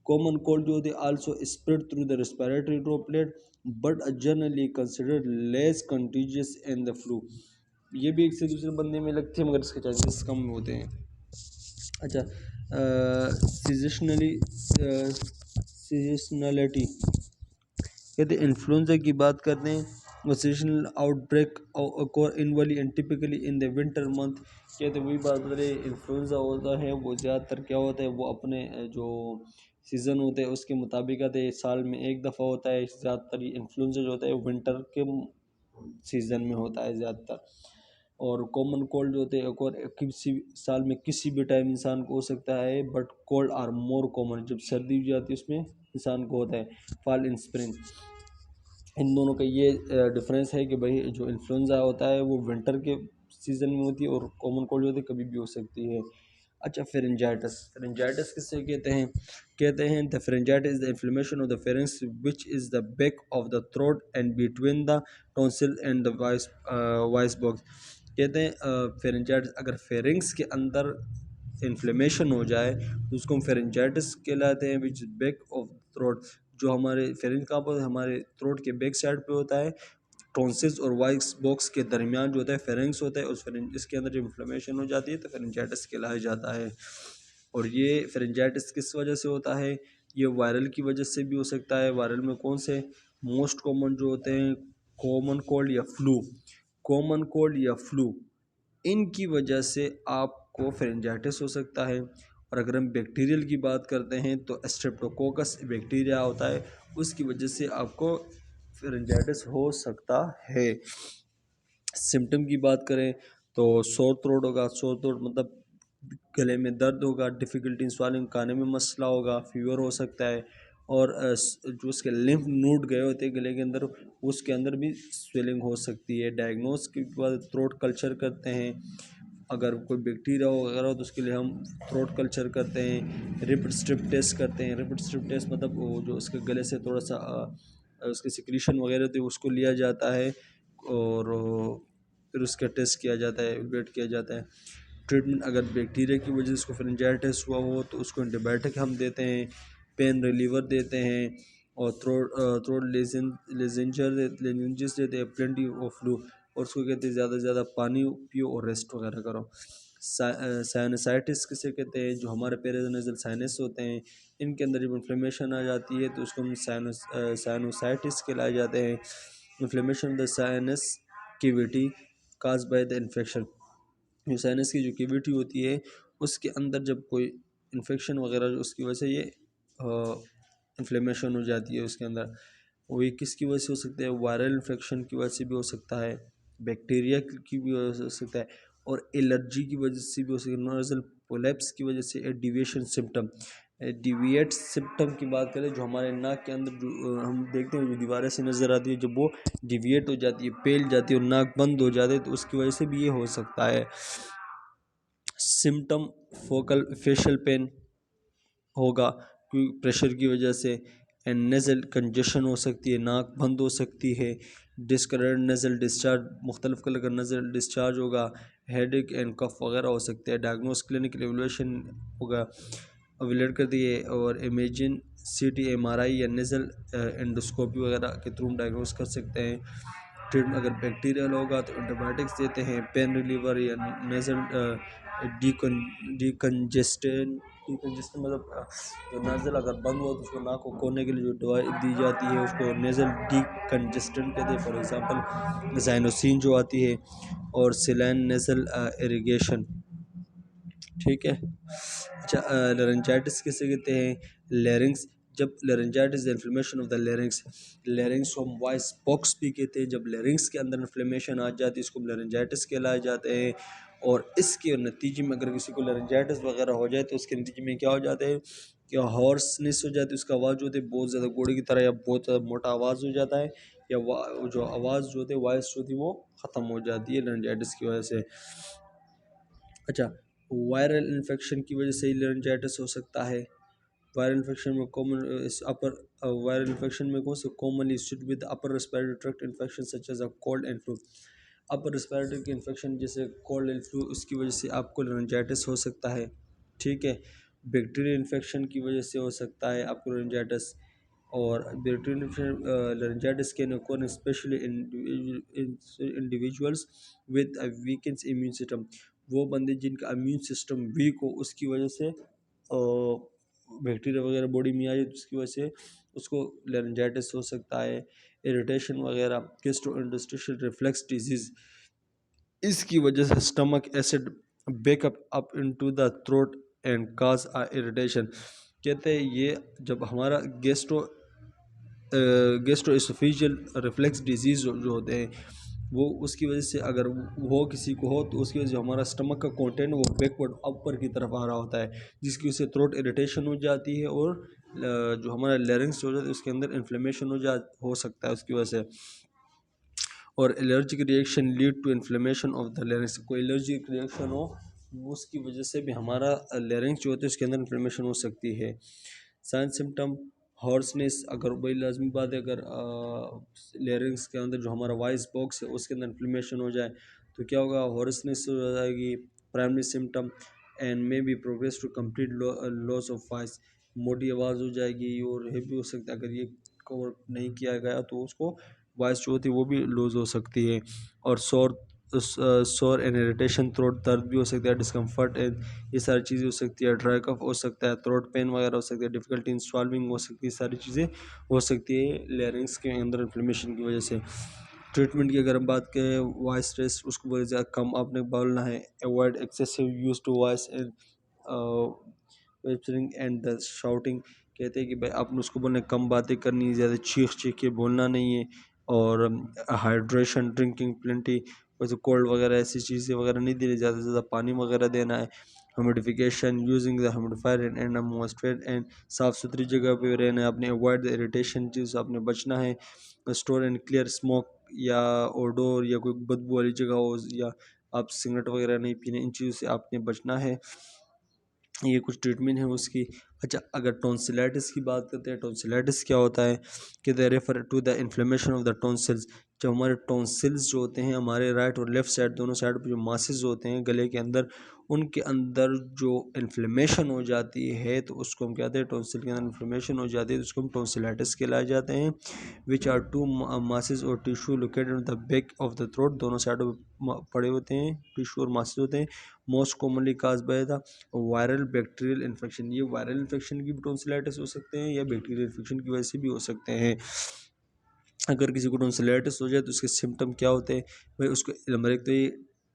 कॉमन कोल्ड जो होती है also spread through the respiratory droplet but generally considered less contiguous in the flu. ये भी एक से दूसरे बंदे में लगती है मगर इसके चांसेस कम होते हैं। अच्छा, सीजनलिटी कहते हैं इन्फ्लुएंजा की बात करते हैं, वो सीजनल आउटब्रेक और annually and typically in the winter month. कहते वही बात बता इन्फ्लुएंजा होता है वो ज़्यादातर क्या होता है, वो अपने जो सीज़न होते हैं उसके मुताबिक आते हैं, साल में एक दफ़ा होता है। ज़्यादातर इन्फ्लुएंजा जो होता है वो विंटर के सीज़न में होता है ज़्यादातर। और कॉमन कोल्ड जो होते हैं और किसी साल में किसी भी टाइम इंसान को हो सकता है, but cold are more common, जब सर्दी हो जाती है उसमें इंसान को होता है, फॉल इन स्प्रिंग। इन दोनों का ये डिफरेंस है कि भाई जो इन्फ्लुएंजा होता है वो विंटर के सीज़न में होती है और कॉमन कोल्ड जो होती है कभी भी हो सकती है। अच्छा, फेरेंजाइटिस, फेरेंजाइटिस किससे कहते हैं the pharyngitis is the inflammation of the pharynx which is the back of the throat and between the tonsil and the voice box. कहते हैं फेरेंजाइटिस अगर फेरेंक्स के अंदर इन्फ्लेमेशन हो जाए तो उसको हम फेरेंजाइटिस कहलाते हैं, विच बैक ऑफ थ्रोट। जो हमारे फेरेंज कहाँ पर, हमारे थ्रोट के बैक साइड पे होता है, टॉन्सिल्स और वॉइस बॉक्स के दरमियान जो होता है फेरेंक्स होता है, उस फेरेंज इसके अंदर जब इन्फ्लेमेशन हो जाती है तो फेरेंजाइटिस कहलाया जाता है। और ये फेरेंजाइटिस किस वजह से होता है, ये वायरल की वजह से भी हो सकता है। वायरल में कौन से मोस्ट कॉमन जो होते हैं, कॉमन कोल्ड या फ्लू, कॉमन कोल्ड या फ्लू, इनकी वजह से आपको फेरेंजाइटिस हो सकता है। और अगर हम बैक्टीरियल की बात करते हैं तो स्ट्रेप्टोकोकस बैक्टीरिया होता है, उसकी वजह से आपको फेरेंजाइटिस हो सकता है। सिम्टम की बात करें तो सोर थ्रोट होगा, सोर थ्रोट मतलब गले में दर्द होगा, डिफ़िकल्टी इन स्वालिंग, खाने में मसला होगा, फीवर हो सकता है। और जो उसके लिम्फ नोड गए होते हैं गले के अंदर, उसके अंदर भी स्वेलिंग हो सकती है। डायग्नोस के बाद थ्रोट कल्चर करते हैं, अगर कोई बैक्टीरिया वगैरह हो तो उसके लिए हम थ्रोट कल्चर करते हैं। रिपिड स्ट्रिप टेस्ट करते हैं, रिपिड स्ट्रिप टेस्ट मतलब वो जो उसके गले से थोड़ा सा उसके सिक्रीशन वगैरह होती है उसको लिया जाता है और फिर उसका टेस्ट किया जाता है, वेट किया जाता है। ट्रीटमेंट, अगर बैक्टीरिया की वजह से उसको फेरेंजाइटिस हुआ हो तो उसको एंटीबायोटिक हम देते हैं, पेन रिलीवर देते हैं और थ्रोट लेजेंजेस देते हैं, प्लेंटी ऑफ फ्लू। और उसको कहते हैं ज़्यादा से ज़्यादा पानी पियो और रेस्ट वगैरह करो। साइनसाइटिस किसे कहते हैं, जो हमारे पेरिनेजल साइनस होते हैं इनके अंदर जब इन्फ्लेमेशन आ जाती है तो उसको हम साइनोसाइटिस कहलाए जाते हैं। Inflammation of the sinus cavity cause by the infection, जो साइनस की जो कैविटी होती है उसके अंदर जब कोई इन्फेक्शन वगैरह उसकी वजह से ये इन्फ्लेमेशन हो जाती है उसके अंदर, वो ये किसकी वजह से हो सकता है, वायरल इन्फेक्शन की वजह से भी हो सकता है, बैक्टीरिया की भी वजह से हो सकता है और एलर्जी की वजह से भी हो सकता है। नोजल पोलैप्स की वजह से डिविएशन सिम्टम, डिविएट सिम्टम की बात करें जो हमारे नाक के अंदर जो हम देखते हैं जो दीवारें से नज़र आती है, जब वो डिविएट हो जाती है, पेल जाती है और नाक बंद हो जाते हैं तो उसकी वजह से भी ये हो सकता है। सिम्टम फोकल फेशियल पेन होगा क्योंकि प्रेशर की वजह से, एंड नेज़ल कंजेशन हो सकती है, नाक बंद हो सकती है, डिस्कलर्ड नेज़ल डिस्चार्ज, मुख्तलिफ कलर का नज़ल डिस्चार्ज होगा, हेडेक एंड कफ वगैरह हो सकते हैं। डायग्नोस क्लिनिकल एवल्यूशन होगा, एवेलेट कर दिए और इमेजिन CT MRI या नेज़ल एंडोस्कोपी वगैरह के थ्रू डायग्नोस कर सकते हैं। ट्रीटमेंट, अगर बैक्टीरियल होगा तो एंटीबायोटिक्स देते हैं, पेन रिलीवर या नेज़ल डिकंजेस्टेंट मतलब जो नाज़ल अगर बंद हुआ तो उसको नाक को खोलने के लिए जो दवाई दी जाती है उसको नेज़ल डिकंजेस्टेंट कहते हैं, फॉर एग्जांपल ज़ाइनोसिन जो आती है, और सिलाइन नेज़ल इरिगेशन। ठीक है। अच्छा, लेरेंजाइटिस किसे कहते हैं, लेरिंग्स, जब laryngitis inflammation of the larynx, larynx हम वॉइस बॉक्स भी कहते हैं, जब लेरिंग्स के अंदर इन्फ्लेमेशन आ जाती है इसको लेरेंजाइटिस कहलाए जाते हैं। और इसके नतीजे में अगर किसी को लेरेंजाइटिस वगैरह हो जाए तो उसके नतीजे में क्या हो जाता है कि हॉर्सनेस हो जाती है, उसका आवाज़ जो होती है बहुत ज़्यादा घोड़े की तरह या बहुत ज़्यादा मोटा आवाज़ हो जाता है, या जो आवाज़ जो होती है, वॉइस जो थी वो ख़त्म हो जाती है लेरिंजाइटिस की वजह से। अच्छा, वायरल इन्फेक्शन की वजह से लेरिंजाइटिस हो सकता है। वायरल इन्फेक्शन में कॉमन इस अपर वायरल इन्फेक्शन में कौन से commonly associated with upper respiratory tract infection such as a cold and flu. Upper respiratory की इन्फेक्शन जैसे कोल्ड एंड फ्लू, उसकी वजह से आपको लेरिंजाइटिस हो सकता है। ठीक है, बैक्टीरियल इन्फेक्शन की वजह से हो सकता है आपको लेरिंजाइटिस। और bacterial laryngitis can occur especially individuals with a weakened immune system. वो बंदे जिनका इम्यून सिस्टम वीक हो, उसकी वजह से बैक्टीरिया वगैरह बॉडी में आ जाए, तो उसकी वजह से उसको लेरिंजाइटिस हो सकता है। इरिटेशन वगैरह, गैस्ट्रोइंटेस्टाइनल रिफ्लक्स डिजीज़, इसकी वजह से stomach acid backup up into the throat and cause a irritation. कहते हैं ये जब हमारा गेस्ट्रोइसोफेजियल रिफ्लेक्स डिजीज़ जो होते हैं, वो उसकी वजह से अगर वो किसी को हो, तो उसकी वजह से हमारा स्टमक का कंटेंट वो बैकवर्ड अपर की तरफ आ रहा होता है, जिसकी वजह से थ्रोट इरिटेशन हो जाती है। और जो हमारा लेरिंग्स हो जाता है उसके अंदर इन्फ्लेमेशन हो सकता है उसकी वजह से। और allergic reaction lead to inflammation of the larynx. कोई एलर्जिक रिएक्शन हो, उसकी वजह से भी हमारा लेरिंग्स जो होते हैं उसके अंदर इन्फ्लेमेशन हो सकती है। साइन सिम्टम, हॉर्सनेस, अगर वही लाजमी बात है, अगर लेरिंग्स के अंदर जो हमारा वॉइस बॉक्स है उसके अंदर इन्फ्लेमेशन हो जाए तो क्या होगा, हॉर्सनेस हो जाएगी primary symptom, and may be progress to complete loss of voice. मोटी आवाज़ हो जाएगी, और ये भी हो सकता है अगर ये कवर नहीं किया गया तो उसको वॉइस जो होती है वो भी लूज़ हो सकती है। और शोर एंड इरिटेशन, थ्रोट दर्द भी हो सकता है, डिस्कम्फर्ट एंड ये सारी चीज़ें हो सकती है। ड्राई कफ हो सकता है, थ्रोट पेन वगैरह हो सकती है, डिफिकल्टी इन स्वाल्विंग हो सकती है, सारी चीज़ें हो सकती है लेरिंग्स के अंदर इन्फ्लेमेशन की वजह से। ट्रीटमेंट की अगर हम बात करें, वॉइस टेस्ट उसको बहुत ज़्यादा कम आपने बोलना है। Avoid excessive use to voice and wavering and the shouting. कहते हैं कि भाई आपने उसको बोलना कम बातें करनी है, ज़्यादा चीख चीख के बोलना नहीं है। और हाइड्रेशन, ड्रिंकिंग प्लेंटी, वैसे कोल्ड वगैरह ऐसी चीज़ें वगैरह नहीं देनी, ज़्यादा से ज़्यादा पानी वगैरह देना है। Humidification, using the humidifier and moisturiser and साफ़ सुथरी जगह पे रहना है आपने। अवॉइड द इरिटेशन चीज़ आपने बचना है। स्टोर एंड क्लियर स्मोक या ओडोर या कोई बदबू वाली जगह हो, या आप सिगरेट वगैरह नहीं पीने, इन चीज़ों से आपने बचना है। ये कुछ ट्रीटमेंट है उसकी। अच्छा, अगर टॉन्सिलाइटिस की बात करते हैं, टॉन्सिलाइटिस क्या होता है कि they refer to the inflammation of the tonsils. जो हमारे टॉन्सिल्स जो होते हैं, हमारे राइट और लेफ्ट साइड दोनों साइड पर जो मासेस होते हैं गले के अंदर, उनके अंदर जो इन्फ्लेमेशन हो जाती है तो उसको हम कहते हैं, टॉन्सिल के अंदर इन्फ्लेमेशन हो जाती है तो उसको हम टॉन्सिलाइटिस कहलाए जाते हैं। विच आर टू मासेस और tissue located the back of the throat, दोनों साइडों पर पड़े होते हैं टिश्यू और मासेस होते हैं। Most commonly cause by the viral bacterial infection. ये वायरल इन्फेक्शन की भी टॉन्सिलाइटिस हो सकते हैं या बैक्टीरियल इन्फेक्शन की वजह से भी हो सकते हैं। अगर किसी को टॉन्सिलाइटिस हो जाए तो उसके सिम्टम क्या होते हैं भाई, उसको नंबर एक तो ये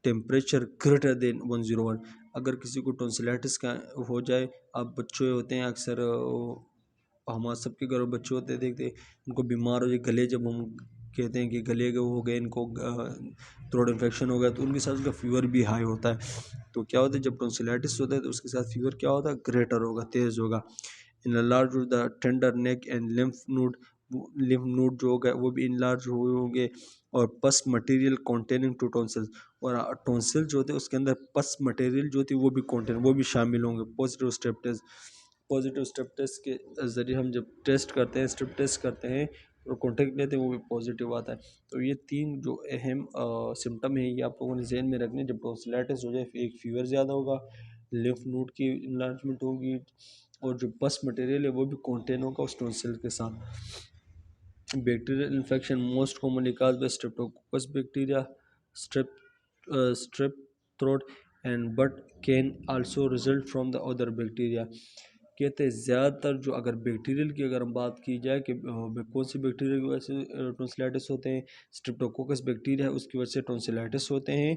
टेम्परेचर ग्रेटर देन 101। अगर किसी को टॉन्सिलाइटिस का हो जाए, आप बच्चे होते हैं अक्सर, हमारे सबके घरों में बच्चे होते हैं, देखते हैं उनको बीमार हो जाए गले, जब हम कहते हैं कि गले के हो गए, इनको थ्रोट इन्फेक्शन हो गया, तो उनके साथ उसका फीवर भी हाई होता है। तो क्या होता है जब टॉन्सिलाइटिस होता है तो उसके साथ फीवर क्या होता है, ग्रेटर होगा, तेज़ होगा। In large the tender neck and lymph node जो होगा वो भी इनलार्ज हुए होंगे। और पस मटेरियल कॉन्टेनिंग टू टॉन्सिल्स, और टॉन्सिल जो होते हैं उसके अंदर पस मटेरियल जो होती है वो भी शामिल होंगे। पॉजिटिव स्टेप टेस्ट के ज़रिए हम जब टेस्ट करते हैं, स्टेप टेस्ट करते हैं और कॉन्टेक्ट लेते हैं, वो भी पॉजिटिव आता है। तो ये तीन जो अहम सिम्टम है ये आप लोगों ने जहन में रखने। जब टॉन्सिलाइटिस हो जाए, एक फीवर ज़्यादा होगा, लिम्फ नोड की इन्लार्जमेंट होगी, और जो पस मटेरियल है वो भी कॉन्टेन होगा उस टॉन्सिल के साथ। Bacterial infection most commonly cause by streptococcus bacteria, strep strep throat and but can also result from the other bacteria. कहते हैं ज़्यादातर जो अगर बैक्टीरियल की अगर हम बात की जाए कि कौन सी बैक्टीरिया की वजह से टॉन्सिलाइटिस होते हैं, स्ट्रेप्टोकोकस बैक्टीरिया है उसकी वजह से टॉन्सिलाइटिस होते हैं।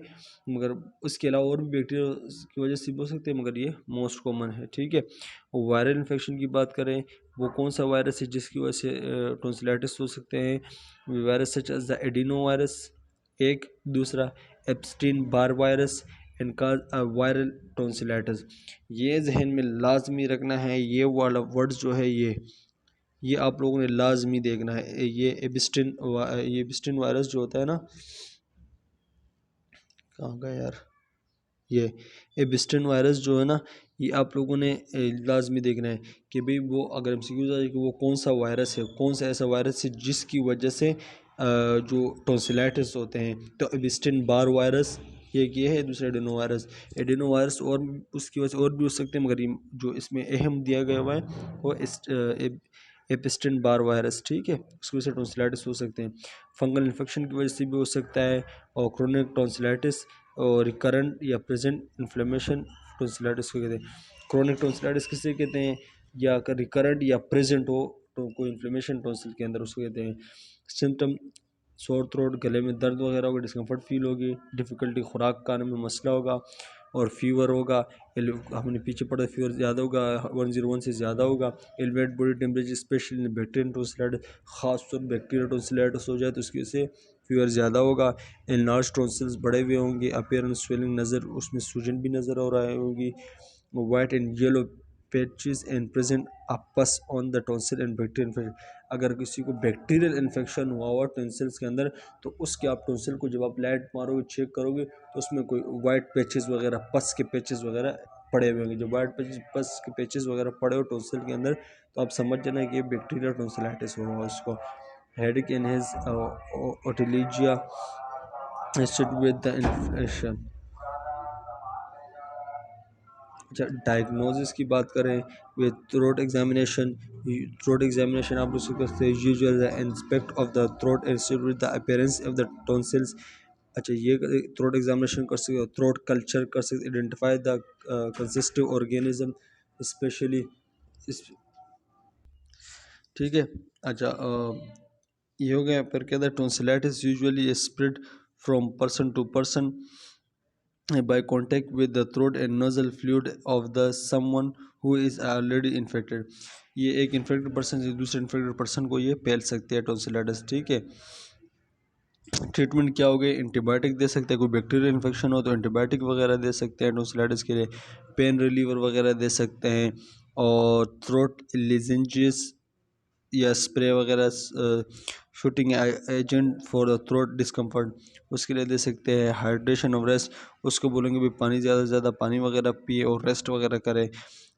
मगर उसके अलावा और भी बैक्टीरिया की वजह से भी हो सकते हैं, मगर ये मोस्ट कॉमन है। ठीक है, वायरल इन्फेक्शन की बात करें, वो कौन सा वायरस है जिसकी वजह से टॉन्सिलाइटिस हो सकते हैं। Virus such as the adenovirus, एक दूसरा Epstein Barr virus and cause viral tonsillitis. ये जहन में लाजमी रखना है, ये वाला वर्ड्स जो है ये ये आप लोगों ने लाजमी देखना है। ये एबिस्टिन वायरस जो होता है ना, कहाँ गया यार, ये एबिस्टिन वायरस जो है ना, ये आप लोगों ने लाजमी देखना है कि भाई वो अगर एमसीक्यूज आ जाए कि वो कौन सा वायरस है, कौन सा ऐसा वायरस है जिसकी वजह से जो टॉन्सिलाइटिस होते हैं। तो एबिस्टिन बार वायरस ये है, दूसरा एडिनो वायरस और उसकी वजह से और भी हो सकते हैं, मगर ये जो इसमें अहम दिया गया हुआ है वो एपिस्टिन बार वायरस, ठीक है, उसकी वजह से टॉन्सिलाइटिस हो सकते हैं। फंगल इन्फेक्शन की वजह से भी हो सकता है, और क्रोनिक टॉन्सिलाइटिस और रिकरेंट या प्रेजेंट इन्फ्लेमेशन टॉन्सिलाइटिस को कहते हैं। क्रोनिक टॉन्सिलाइटिस किसे कहते हैं, या अगर रिकरेंट या प्रेजेंट हो तो कोई इन्फ्लेमेशन टॉन्सिल के अंदर, उसको कहते हैं। सिम्टम सोर थ्रोट, गले में दर्द वगैरह होगा, डिस्कम्फर्ट फील होगी, डिफ़िकल्टी खुराक खाने में मसला होगा, और फीवर होगा। हमने पीछे पढ़ा फीवर ज़्यादा होगा, 101 से ज़्यादा होगा। Elevate body temperature specially Bactrian tonsillitis, खास तौर बैक्टीरिया टॉन्सिलाइटिस हो जाए तो उसकी वजह से फीवर ज़्यादा होगा। एनलार्ज टॉन्सिल्स बड़े हुए होंगे, अपीयरेंस स्वेलिंग नज़र, उसमें सूजन भी नज़र आ रहा होगी। White and yellow patches and present a pus on the tonsil and bacterial infection. अगर किसी को बैक्टीरियल इन्फेक्शन हुआ हुआ टॉन्सिल्स के अंदर, तो उसके आप टॉन्सिल को जब आप लाइट मारोगे, चेक करोगे, तो उसमें कोई वाइट पैचेस वगैरह, पस के पैचेस वगैरह पड़े हुए होंगे। जो वाइट पैचेस, पस के पैचेस वगैरह पड़े हो टॉन्सिल के अंदर, तो आप समझ जाना कि ये बैक्टीरियल टॉन्सिलाइटिस हुआ है उसको। Headache in his otalgia with the infection. अच्छा, डायग्नोसिस की बात करें, विद थ्रोट एग्जामिनेशन आप उसको करते हैं। Usual inspect of the throat and with the appearance of the tonsils. अच्छा, ये थ्रोट एग्जामिनेशन कर सकते हो, थ्रोट कल्चर कर सकते, identify the causative organism specially, ठीक है। अच्छा, ये हो गया। फिर कहता है tonsillitis usually spread from person to person by contact with the throat and nasal fluid of the someone who is already infected। ये एक इन्फेक्टेड पर्सन से दूसरे इन्फेक्टेड पर्सन को ये फैल सकती है टॉन्सिलाइटिस, ठीक है। ट्रीटमेंट क्या हो गई, एंटीबायोटिक दे सकते हैं, कोई बैक्टीरियल इन्फेक्शन हो तो एंटीबायोटिक वगैरह दे सकते हैं टॉन्सिलाइटिस के लिए, पेन रिलीवर वगैरह दे सकते हैं, और थ्रोट लिजेंजेस या स्प्रे वगैरह, shooting agent for the throat discomfort, उसके लिए दे सकते हैं। हाइड्रेशन और रेस्ट, उसको बोलेंगे भी पानी ज़्यादा से ज़्यादा पानी वगैरह पिए और रेस्ट वगैरह करे,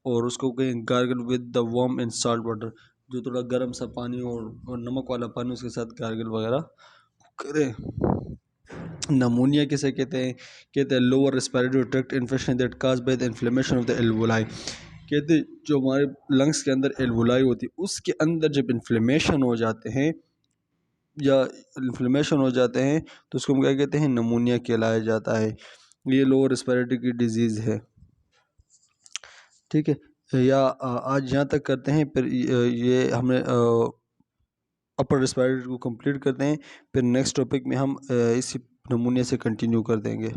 और उसको कहें gargle with the warm and salt water, जो थोड़ा गर्म सा पानी और नमक वाला पानी उसके साथ गार्गल वगैरह करें। नमूनिया किसे कहते हैं lower respiratory tract infection that cause by the inflammation of the alveoli. कहते जो हमारे लंग्स के अंदर एल्वोलाई होती है, उसके अंदर जब इन्फ्लेमेशन हो जाते हैं या इन्फ्लेमेशन हो जाते हैं तो उसको हम क्या कहते हैं, नमूनिया कहलाया जाता है। ये लोअर रेस्पिरेटरी की डिजीज़ है, ठीक है। या आज यहाँ तक करते हैं, फिर ये हमने अपर रेस्पिरेटरी को कंप्लीट करते हैं, फिर नेक्स्ट टॉपिक में हम इसी नमूने से कंटिन्यू कर देंगे।